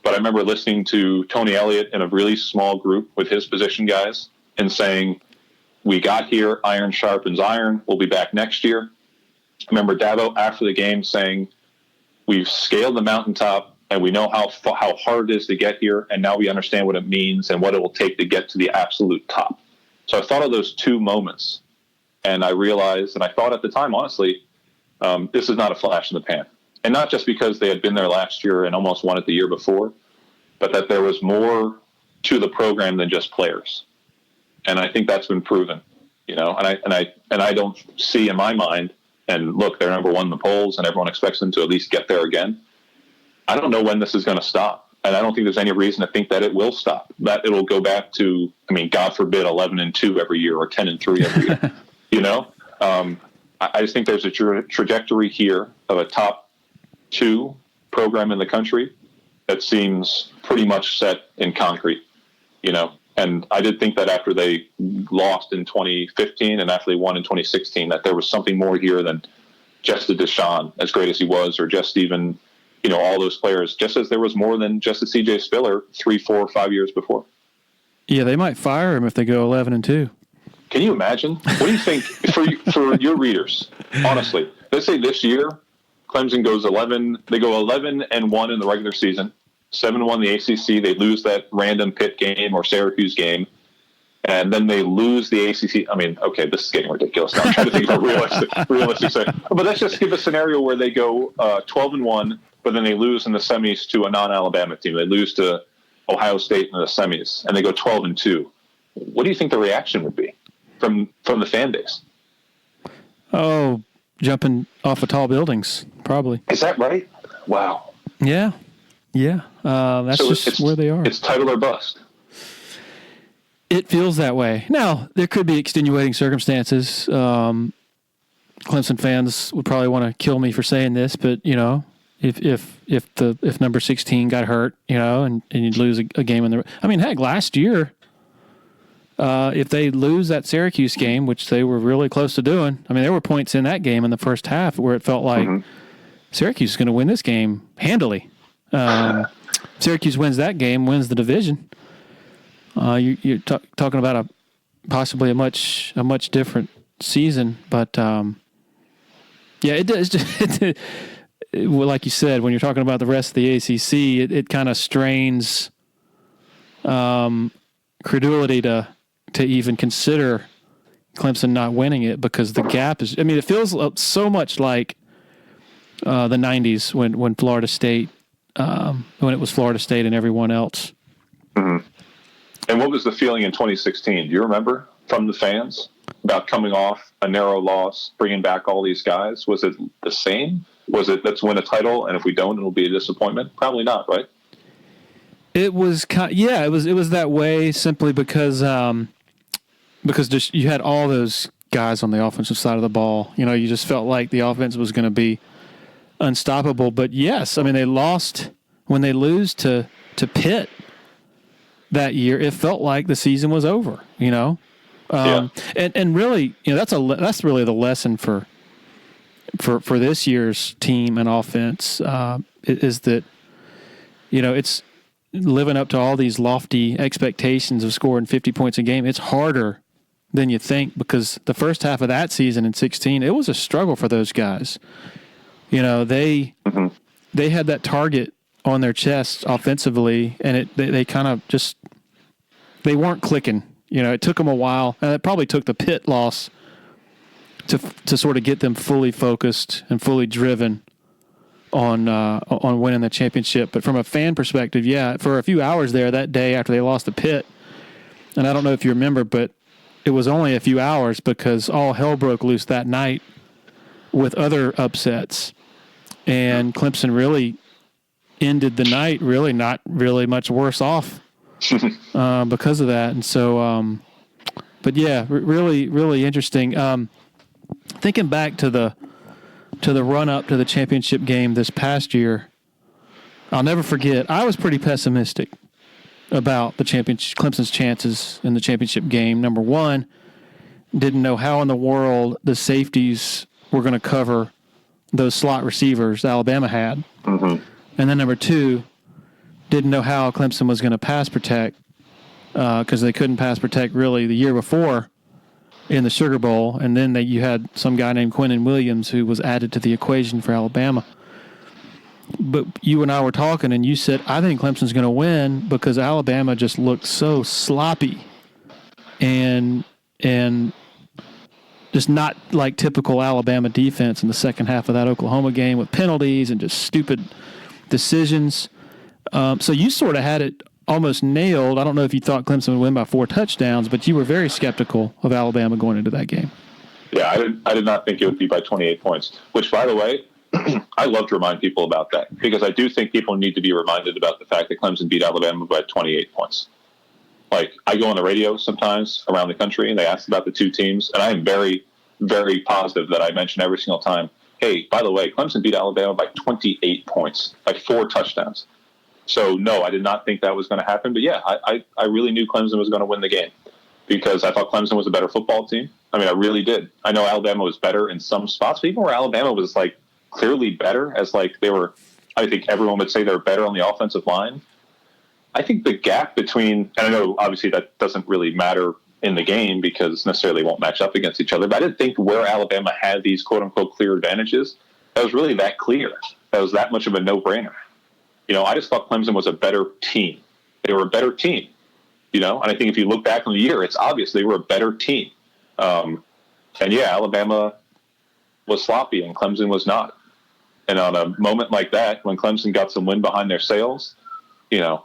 But I remember listening to Tony Elliott in a really small group with his position guys and saying, we got here, iron sharpens iron, we'll be back next year. I remember Dabo after the game saying, we've scaled the mountaintop and we know how hard it is to get here, and now we understand what it means and what it will take to get to the absolute top. So I thought of those two moments, and I realized, and I thought at the time, honestly, this is not a flash in the pan. And not just because they had been there last year and almost won it the year before, but that there was more to the program than just players. And I think that's been proven, and I don't see in my mind, and look, they're number one in the polls and everyone expects them to at least get there again. I don't know when this is going to stop. And I don't think there's any reason to think that it will stop, that it'll go back to, God forbid, 11-2 every year or 10-3 every year, I just think there's a trajectory here of a top two program in the country that seems pretty much set in concrete, and I did think that after they lost in 2015 and after they won in 2016, that there was something more here than just the Deshaun, as great as he was, or just even, all those players, just as there was more than just the C.J. Spiller 3, 4, 5 years before. Yeah, they might fire him if they go 11-2. Can you imagine? What do you think for your readers? Honestly, let's say this year Clemson goes 11. They go 11-1 in the regular season, 7-1 the ACC. They lose that random Pitt game or Syracuse game, and then they lose the ACC. I mean, okay, this is getting ridiculous. Now I'm trying to think of a realistic thing. But let's just give a scenario where they go 12-1, but then they lose in the semis to a non-Alabama team. They lose to Ohio State in the semis, and they go 12-2. What do you think the reaction would be from the fan base? Oh, jumping off of tall buildings, probably. Is that right? Wow. Yeah. That's so just where they are. It's title or bust. It feels that way. Now, there could be extenuating circumstances. Clemson fans would probably want to kill me for saying this, but if number 16 got hurt, and you'd lose a game in the. I mean, heck, last year, if they lose that Syracuse game, which they were really close to doing, I mean, there were points in that game in the first half where it felt like Syracuse is going to win this game handily. Syracuse wins that game, wins the division. You're talking about possibly a much different season, but it does. Well, like you said, when you're talking about the rest of the ACC, it kind of strains credulity to even consider Clemson not winning it, because the gap is. I mean, it feels so much like the '90s when Florida State, when it was Florida State and everyone else. Mm-hmm. And what was the feeling in 2016? Do you remember from the fans about coming off a narrow loss, bringing back all these guys? Was it the same? Was it, let's win a title, and if we don't, it'll be a disappointment? Probably not, right? It was it was that way simply because just you had all those guys on the offensive side of the ball. You just felt like the offense was going to be unstoppable. But yes, I mean, they lost when they lose to Pitt that year. It felt like the season was over. And really, that's really the lesson for this year's team and offense is that it's living up to all these lofty expectations of scoring 50 points a game. It's harder than you think, because the first half of that season in 16, it was a struggle for those guys. They had that target on their chest offensively, and they kind of just they weren't clicking. It took them a while, and it probably took the Pitt loss to sort of get them fully focused and fully driven on winning the championship. But from a fan perspective, for a few hours there that day after they lost to Pitt, and I don't know if you remember, but it was only a few hours because all hell broke loose that night with other upsets, and Clemson really ended the night really not really much worse off because of that. And so, but yeah, really, really interesting. Thinking back to the run up to the championship game this past year, I'll never forget. I was pretty pessimistic about the Clemson's chances in the championship game. Number one, didn't know how in the world the safeties were going to cover those slot receivers Alabama had. Mm-hmm. And then number two, didn't know how Clemson was going to pass protect because they couldn't pass protect really the year before in the Sugar Bowl. And then you had some guy named Quinnen Williams who was added to the equation for Alabama. But you and I were talking, and you said, I think Clemson's going to win because Alabama just looked so sloppy and just not like typical Alabama defense in the second half of that Oklahoma game with penalties and just stupid decisions. So you sort of had it almost nailed. I don't know if you thought Clemson would win by 4 touchdowns, but you were very skeptical of Alabama going into that game. Yeah, I did not think it would be by 28 points, which, by the way, I love to remind people about that because I do think people need to be reminded about the fact that Clemson beat Alabama by 28 points. Like, I go on the radio sometimes around the country and they ask about the two teams, and I am very, very positive that I mention every single time, hey, by the way, Clemson beat Alabama by 28 points, like 4 touchdowns. So, no, I did not think that was going to happen. But, yeah, I really knew Clemson was going to win the game because I thought Clemson was a better football team. I mean, I really did. I know Alabama was better in some spots, but even where Alabama was, like, clearly better as, like, they were, I think everyone would say they're better on the offensive line. I think the gap between, and I know obviously that doesn't really matter in the game because necessarily won't match up against each other, but I didn't think where Alabama had these quote-unquote clear advantages, that was really that clear. That was that much of a no-brainer. I just thought Clemson was a better team. They were a better team, and I think if you look back on the year, it's obvious they were a better team. And yeah, Alabama was sloppy and Clemson was not. And on a moment like that, when Clemson got some wind behind their sails, it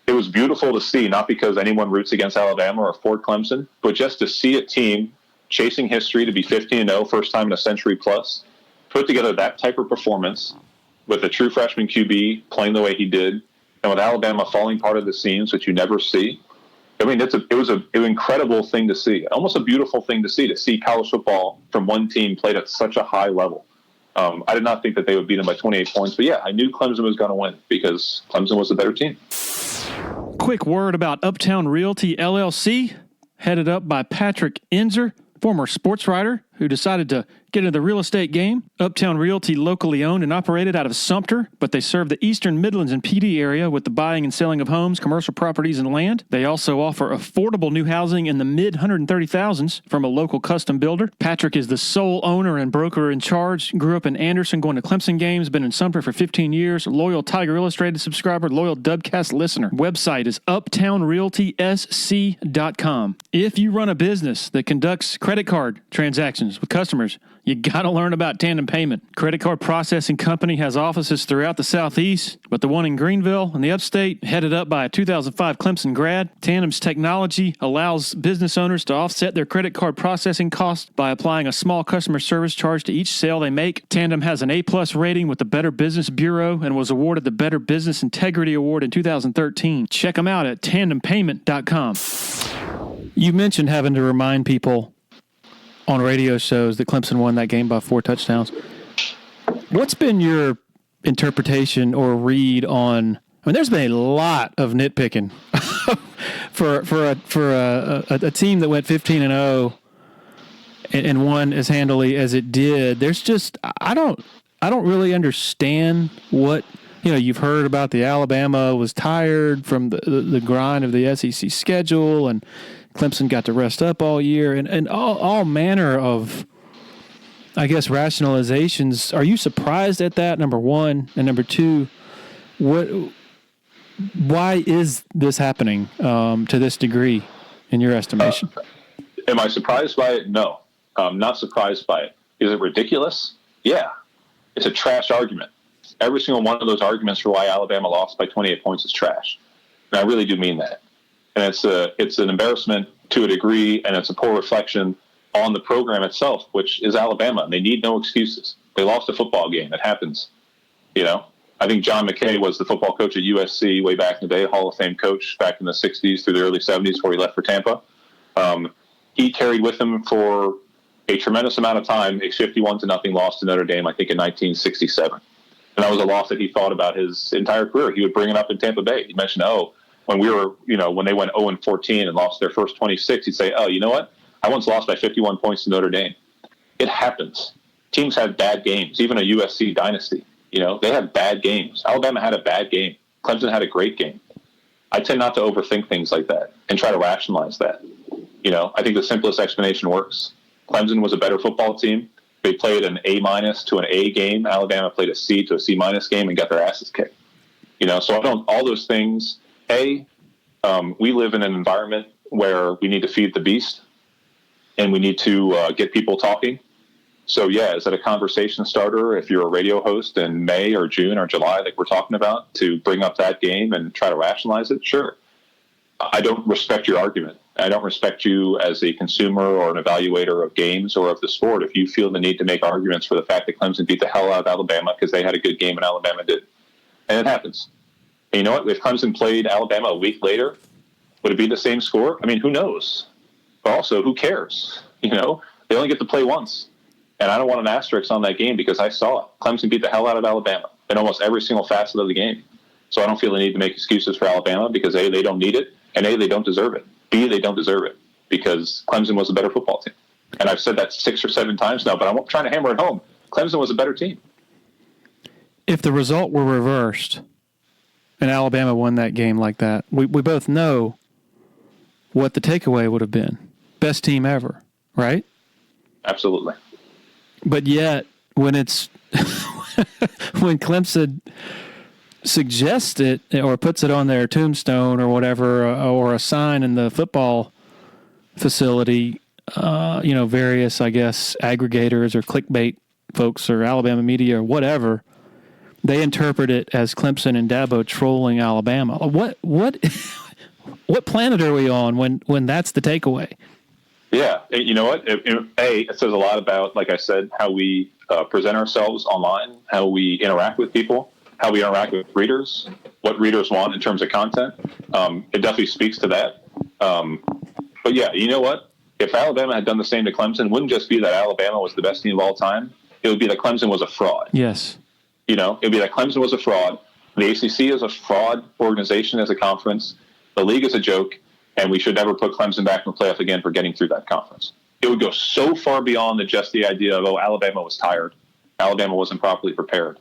was beautiful to see, not because anyone roots against Alabama or for Clemson, but just to see a team chasing history to be 15-0, first time in a century plus, put together that type of performance with a true freshman QB playing the way he did, and with Alabama falling part of the seams, which you never see. I mean, it was an incredible thing to see, almost a beautiful thing to see college football from one team played at such a high level. I did not think that they would beat them by 28 points, but yeah, I knew Clemson was going to win because Clemson was the better team. Quick word about Uptown Realty LLC, headed up by Patrick Enzer, former sports writer who decided to get into the real estate game. Uptown Realty, locally owned and operated out of Sumter, but they serve the Eastern Midlands and PD area with the buying and selling of homes, commercial properties, and land. They also offer affordable new housing in the mid 130,000s from a local custom builder. Patrick is the sole owner and broker in charge. Grew up in Anderson, going to Clemson games, been in Sumter for 15 years, loyal Tiger Illustrated subscriber, loyal Dubcast listener. Website is uptownrealtysc.com. If you run a business that conducts credit card transactions with customers, you got to learn about Tandem Payment. Credit card processing company has offices throughout the Southeast, but the one in Greenville in the upstate, headed up by a 2005 Clemson grad. Tandem's technology allows business owners to offset their credit card processing costs by applying a small customer service charge to each sale they make. Tandem has an A-plus rating with the Better Business Bureau and was awarded the Better Business Integrity Award in 2013. Check them out at tandempayment.com. You mentioned having to remind people on radio shows that Clemson won that game by 4 touchdowns. What's been your interpretation or read on? I mean, there's been a lot of nitpicking for a team that went 15-0 and won as handily as it did. There's just I don't really understand what you've heard about. The Alabama was tired from the grind of the SEC schedule, and Clemson got to rest up all year, and all manner of, I guess, rationalizations. Are you surprised at that, number one? And number two, why is this happening to this degree, in your estimation? Am I surprised by it? No. I'm not surprised by it. Is it ridiculous? Yeah. It's a trash argument. Every single one of those arguments for why Alabama lost by 28 points is trash. And I really do mean that. And it's an embarrassment to a degree, and it's a poor reflection on the program itself, which is Alabama. They need no excuses. They lost a football game. It happens. I think John McKay was the football coach at USC way back in the day, Hall of Fame coach back in the 60s through the early 70s before he left for Tampa. He carried with him for a tremendous amount of time a 51-0 loss to Notre Dame, I think in 1967. And that was a loss that he thought about his entire career. He would bring it up in Tampa Bay. He mentioned, when we were, when they went 0-14 and lost their first 26, he'd say, you know what? I once lost by 51 points to Notre Dame. It happens. Teams have bad games, even a USC dynasty. They have bad games. Alabama had a bad game. Clemson had a great game. I tend not to overthink things like that and try to rationalize that. I think the simplest explanation works. Clemson was a better football team. They played an A- to an A game. Alabama played a C to a C- game and got their asses kicked. So all those things. We live in an environment where we need to feed the beast and we need to get people talking. So, yeah, is that a conversation starter if you're a radio host in May or June or July, like we're talking about, to bring up that game and try to rationalize it? Sure. I don't respect your argument. I don't respect you as a consumer or an evaluator of games or of the sport if you feel the need to make arguments for the fact that Clemson beat the hell out of Alabama because they had a good game and Alabama did. And it happens. And you know what? If Clemson played Alabama a week later, would it be the same score? I mean, who knows? But also, who cares? They only get to play once. And I don't want an asterisk on that game because I saw it. Clemson beat the hell out of Alabama in almost every single facet of the game. So I don't feel the need to make excuses for Alabama because A, they don't need it, and A, they don't deserve it. B, they don't deserve it because Clemson was a better football team. And I've said that 6 or 7 times now, but I'm trying to hammer it home. Clemson was a better team. If the result were reversed and Alabama won that game like that, we both know what the takeaway would have been. Best team ever, right? Absolutely. But yet, when it's when Clemson suggests it or puts it on their tombstone or whatever, or a sign in the football facility, various, I guess, aggregators or clickbait folks or Alabama media or whatever, they interpret it as Clemson and Dabo trolling Alabama. What what planet are we on when that's the takeaway? Yeah, you know what? It says a lot about, like I said, how we present ourselves online, how we interact with people, how we interact with readers, what readers want in terms of content. It definitely speaks to that. But yeah, you know what? If Alabama had done the same to Clemson, it wouldn't just be that Alabama was the best team of all time. It would be that Clemson was a fraud. Yes. It would be that Clemson was a fraud. The ACC is a fraud organization as a conference. The league is a joke, and we should never put Clemson back in the playoff again for getting through that conference. It would go so far beyond just the idea of, Alabama was tired. Alabama wasn't properly prepared.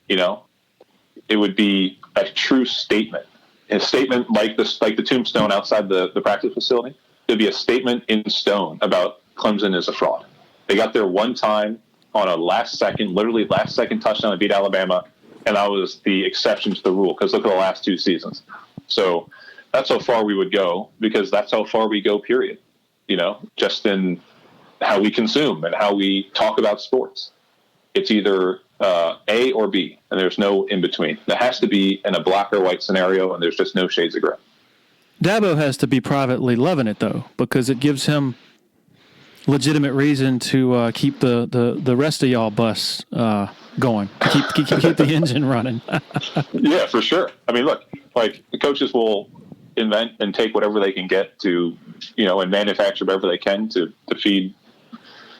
It would be a true statement. A statement like the tombstone outside the practice facility. It would be a statement in stone about Clemson is a fraud. They got there one time on a literally last second touchdown to beat Alabama, and that was the exception to the rule, because look at the last two seasons. So that's how far we would go, because that's how far we go, period. Just in how we consume and how we talk about sports. It's either A or B, and there's no in between. There has to be in a black or white scenario, and there's just no shades of gray. Dabo has to be privately loving it, though, because it gives him legitimate reason to keep the rest of y'all bus going, keep the engine running. Yeah, for sure. I mean, look, like the coaches will invent and take whatever they can get to, and manufacture whatever they can to feed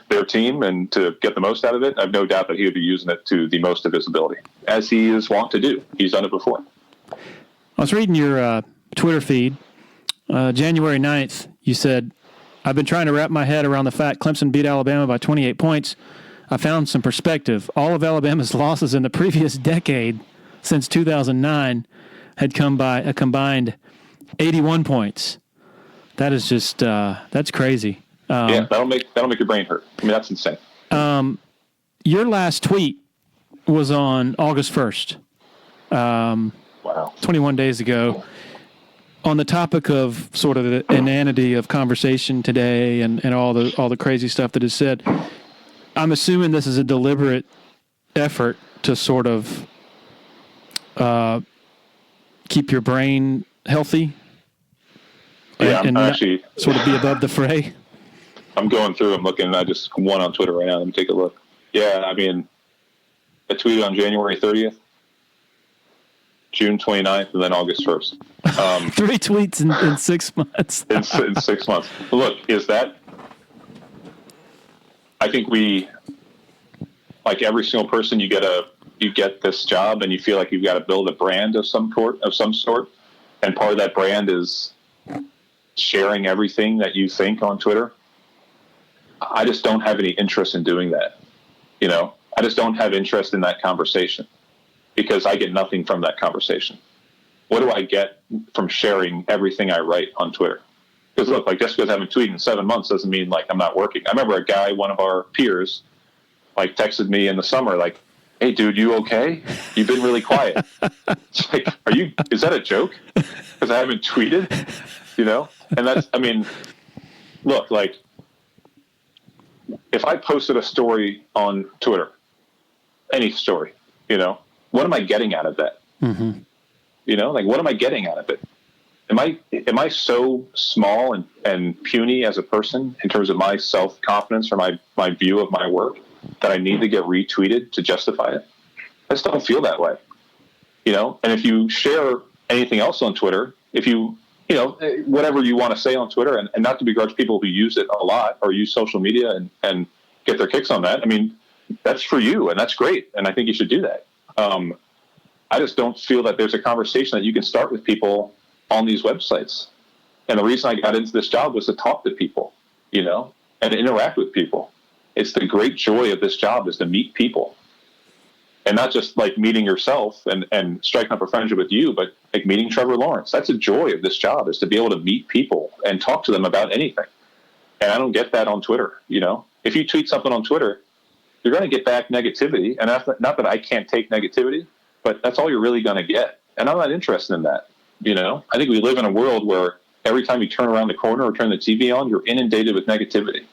their team and to get the most out of it. I have no doubt that he would be using it to the most of his ability, as he is wont to do. He's done it before. I was reading your Twitter feed. January 9th, you said, I've been trying to wrap my head around the fact Clemson beat Alabama by 28 points. I found some perspective. All of Alabama's losses in the previous decade, since 2009, had come by a combined 81 points. That is just, that's crazy. Yeah, that'll make your brain hurt. I mean, that's insane. Your last tweet was on August 1st. Wow. 21 days ago. On the topic of sort of the inanity of conversation today and all the crazy stuff that is said, I'm assuming this is a deliberate effort to sort of keep your brain healthy. Yeah, and I'm actually sort of be above the fray. I'm going through. I'm looking. I just won on Twitter right now. Let me take a look. Yeah, I mean, I tweeted on January 30th. June 29th, and then August 1st. 3 tweets in 6 months. in 6 months. Look, I think like every single person, you get this job and you feel like you've got to build a brand of some sort. And part of that brand is sharing everything that you think on Twitter. I just don't have any interest in doing that. I just don't have interest in that conversation, because I get nothing from that conversation. What do I get from sharing everything I write on Twitter? Because look, like just because I haven't tweeted in 7 months doesn't mean like I'm not working. I remember a guy, one of our peers, like texted me in the summer, like, "Hey dude, you okay? You've been really quiet." It's like, is that a joke? Because I haven't tweeted, And that's, I mean, look, like if I posted a story on Twitter, any story, what am I getting out of that? Mm-hmm. Like what am I getting out of it? Am I so small and puny as a person in terms of my self-confidence or my view of my work that I need to get retweeted to justify it? I just don't feel that way. And if you share anything else on Twitter, if you, whatever you want to say on Twitter, and not to begrudge people who use it a lot or use social media and get their kicks on that. I mean, that's for you and that's great. And I think you should do that. I just don't feel that there's a conversation that you can start with people on these websites. And the reason I got into this job was to talk to people, and interact with people. It's the great joy of this job is to meet people. And not just like meeting yourself and striking up a friendship with you, but like meeting Trevor Lawrence. That's a joy of this job, is to be able to meet people and talk to them about anything. And I don't get that on Twitter. If you tweet something on Twitter, you're going to get back negativity. And not that I can't take negativity, but that's all you're really going to get. And I'm not interested in that. I think we live in a world where every time you turn around the corner or turn the TV on, you're inundated with negativity.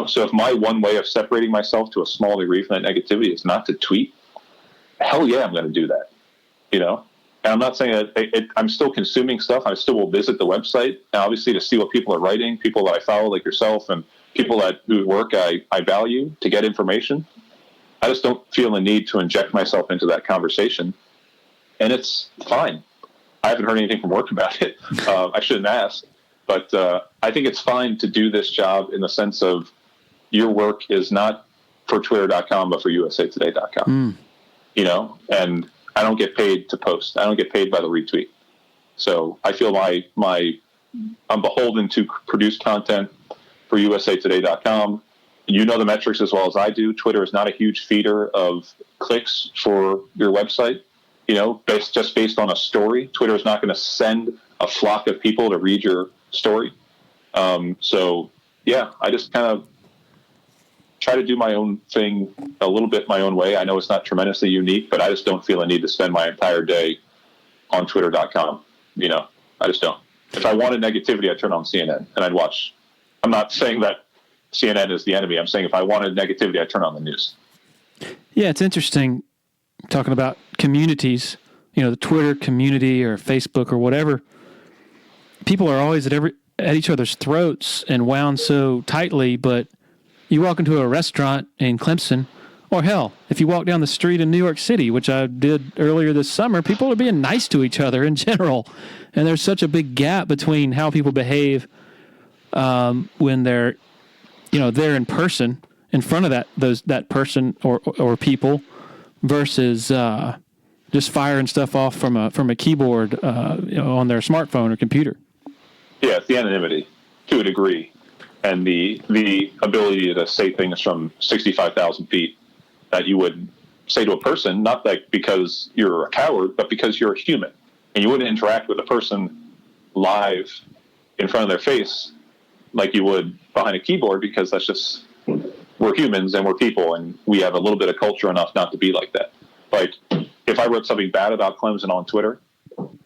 So if my one way of separating myself to a small degree from that negativity is not to tweet, hell yeah, I'm going to do that. And I'm not saying that I'm still consuming stuff. I still will visit the website, and obviously to see what people are writing, people that I follow like yourself, and people whose work I value, to get information. I just don't feel the need to inject myself into that conversation. And it's fine. I haven't heard anything from work about it. I shouldn't ask. But I think it's fine to do this job in the sense of your work is not for Twitter.com, but for USAtoday.com. And I don't get paid to post. I don't get paid by the retweet. So I feel I'm beholden to produce content for USAtoday.com. You know the metrics as well as I do. Twitter is not a huge feeder of clicks for your website. Based on a story. Twitter is not going to send a flock of people to read your story. So yeah, I just kind of try to do my own thing a little bit my own way. I know it's not tremendously unique, but I just don't feel a need to spend my entire day on Twitter.com. I just don't. If I wanted negativity, I'd turn on CNN and I'd watch. I'm not saying that CNN is the enemy. I'm saying if I wanted negativity, I'd turn on the news. Yeah, it's interesting talking about communities, the Twitter community or Facebook or whatever. People are always at each other's throats and wound so tightly, but you walk into a restaurant in Clemson, or hell, if you walk down the street in New York City, which I did earlier this summer, people are being nice to each other in general. And there's such a big gap between how people behave when they're, there in person, in front of that person or people, versus just firing stuff off from a keyboard on their smartphone or computer. Yeah, it's the anonymity to a degree, and the ability to say things from 65,000 feet that you would say to a person, not like because you're a coward, but because you're a human, and you wouldn't interact with a person live in front of their face like you would behind a keyboard, because that's just, we're humans and we're people, and we have a little bit of culture enough not to be like that. Like, if I wrote something bad about Clemson on Twitter,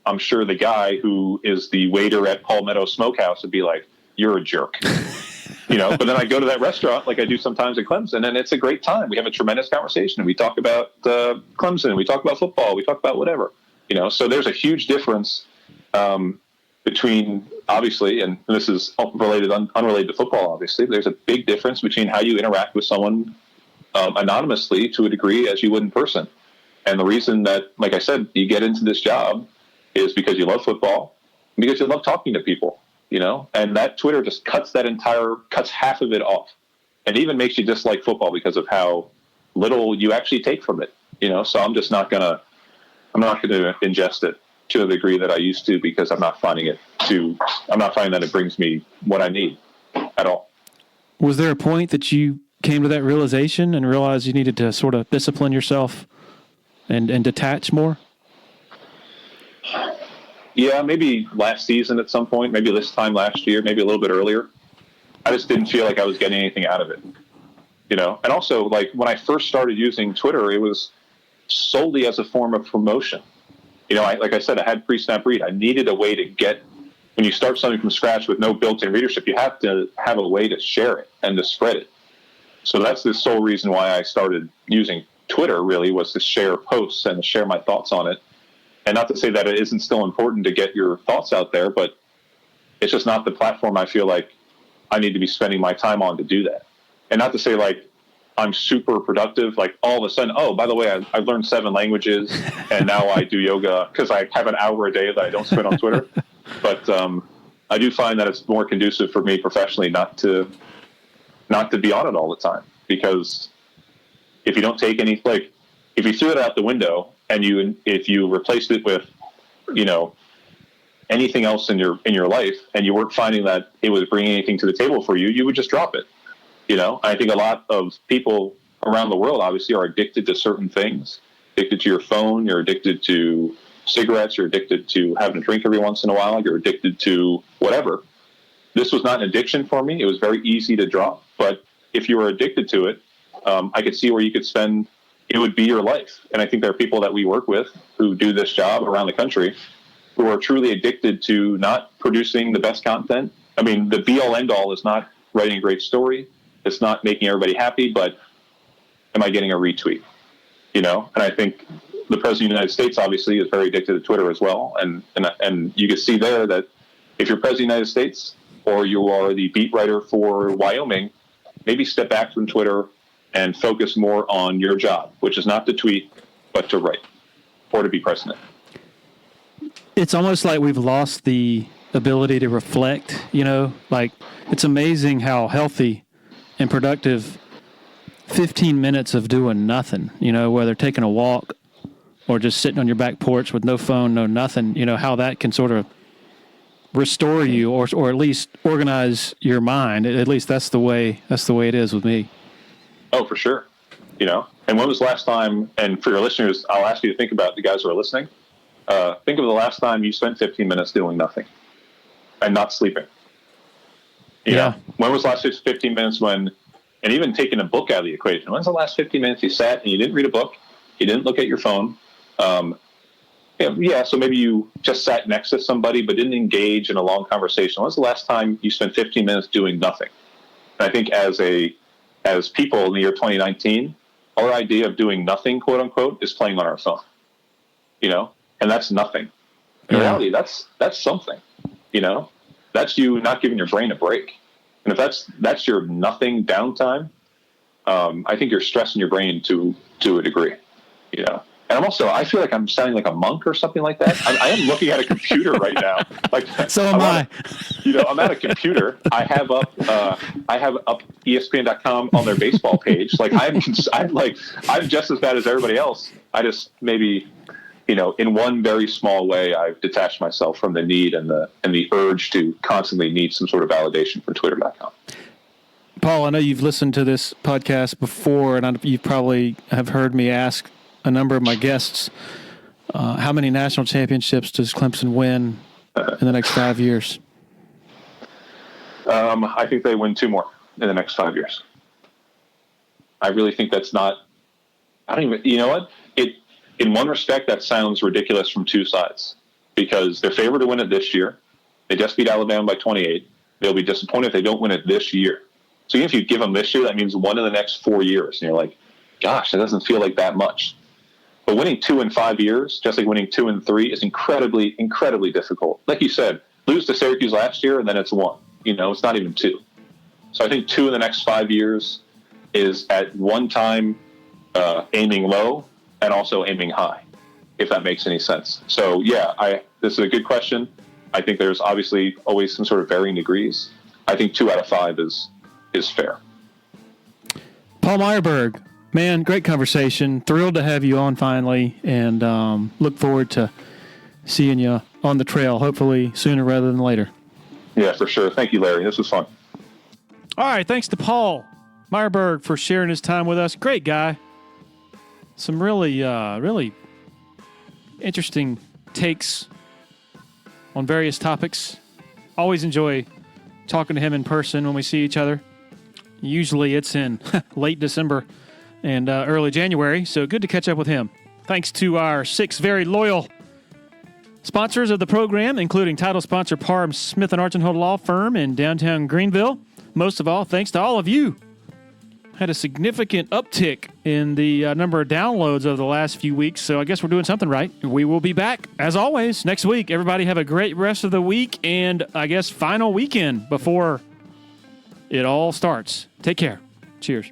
I'm sure the guy who is the waiter at Palmetto Smokehouse would be like, you're a jerk. But then I go to that restaurant like I do sometimes in Clemson, and it's a great time. We have a tremendous conversation. We talk about Clemson. We talk about football. We talk about whatever. So there's a huge difference between, obviously, and this is unrelated to football, obviously, there's a big difference between how you interact with someone anonymously to a degree as you would in person. And the reason that, like I said, you get into this job is because you love football, because you love talking to people, and that Twitter just cuts half of it off, and even makes you dislike football because of how little you actually take from it, so I'm not going to ingest it to the degree that I used to, because I'm not finding that it brings me what I need at all. Was there a point that you came to that realization and realized you needed to sort of discipline yourself and detach more? Yeah, maybe last season at some point, maybe this time last year, maybe a little bit earlier. I just didn't feel like I was getting anything out of it, And also, like, when I first started using Twitter, it was solely as a form of promotion. Like I said, I had pre-snap read. I needed a way to get, when you start something from scratch with no built-in readership, you have to have a way to share it and to spread it. So that's the sole reason why I started using Twitter, really, was to share posts and to share my thoughts on it. And not to say that it isn't still important to get your thoughts out there, but it's just not the platform I feel like I need to be spending my time on to do that. And not to say like I'm super productive, like all of a sudden, oh, by the way, I learned 7 languages and now I do yoga because I have an hour a day that I don't spend on Twitter. But I do find that it's more conducive for me professionally not to be on it all the time, because if you don't take any, like, if you threw it out the window and if you replaced it with, anything else in your life, and you weren't finding that it was bringing anything to the table for you, you would just drop it. I think a lot of people around the world obviously are addicted to certain things, addicted to your phone, you're addicted to cigarettes, you're addicted to having a drink every once in a while, you're addicted to whatever. This was not an addiction for me. It was very easy to drop. But if you were addicted to it, I could see where you could spend, it would be your life. And I think there are people that we work with who do this job around the country who are truly addicted to not producing the best content. I mean, the be-all, end-all is not writing a great story. It's not making everybody happy, but am I getting a retweet? And I think the President of the United States obviously is very addicted to Twitter as well. And you can see there that if you're President of the United States or you are the beat writer for Wyoming, maybe step back from Twitter and focus more on your job, which is not to tweet, but to write or to be president. It's almost like we've lost the ability to reflect, like it's amazing how healthy and productive 15 minutes of doing nothing, whether taking a walk or just sitting on your back porch with no phone, no nothing, how that can sort of restore you or at least organize your mind. At least that's the way it is with me. Oh, for sure. And when was the last time, and for your listeners, I'll ask you to think about the guys who are listening. Think of the last time you spent 15 minutes doing nothing and not sleeping. When was the last 15 minutes and even taking a book out of the equation, when's the last 15 minutes you sat and you didn't read a book, you didn't look at your phone? So maybe you just sat next to somebody but didn't engage in a long conversation. When's the last time you spent 15 minutes doing nothing? And I think as people in the year 2019, our idea of doing nothing, quote unquote, is playing on our phone, and that's nothing. In reality, that's something, that's you not giving your brain a break. And if that's your nothing downtime, I think you're stressing your brain to a degree, And I feel like I'm sounding like a monk or something like that. I am looking at a computer right now. So am I. I'm at a computer. I have up ESPN.com on their baseball page. I'm just as bad as everybody else. I just maybe, in one very small way, I've detached myself from the need and the urge to constantly need some sort of validation from Twitter.com. Paul, I know you've listened to this podcast before, and you probably have heard me ask a number of my guests, how many national championships does Clemson win in the next 5 years? I think they win 2 more in the next 5 years. I really think that's not, you know what? In one respect, that sounds ridiculous from 2 sides, because they're favored to win it this year. They just beat Alabama by 28. They'll be disappointed if they don't win it this year. So even if you give them this year, that means 1 in the next 4 years. And you're like, gosh, that doesn't feel like that much. But winning 2 in 5 years, just like winning 2 in 3, is incredibly, incredibly difficult. Like you said, lose to Syracuse last year, and then it's 1. It's not even 2. So I think 2 in the next 5 years is at one time aiming low and also aiming high, if that makes any sense. So, this is a good question. I think there's obviously always some sort of varying degrees. I think 2 out of 5 is fair. Paul Myerberg. Man, great conversation. Thrilled to have you on finally, and look forward to seeing you on the trail, hopefully sooner rather than later. Yeah, for sure. Thank you, Larry. This was fun. All right, thanks to Paul Myerberg for sharing his time with us. Great guy. Some really, really interesting takes on various topics. Always enjoy talking to him in person when we see each other. Usually it's in late December and early January, so good to catch up with him. Thanks to our 6 very loyal sponsors of the program, including title sponsor Parham Smith & Archenhold Law Firm in downtown Greenville. Most of all, thanks to all of you. Had a significant uptick in the number of downloads over the last few weeks, so I guess we're doing something right. We will be back, as always, next week. Everybody have a great rest of the week and, I guess, final weekend before it all starts. Take care. Cheers.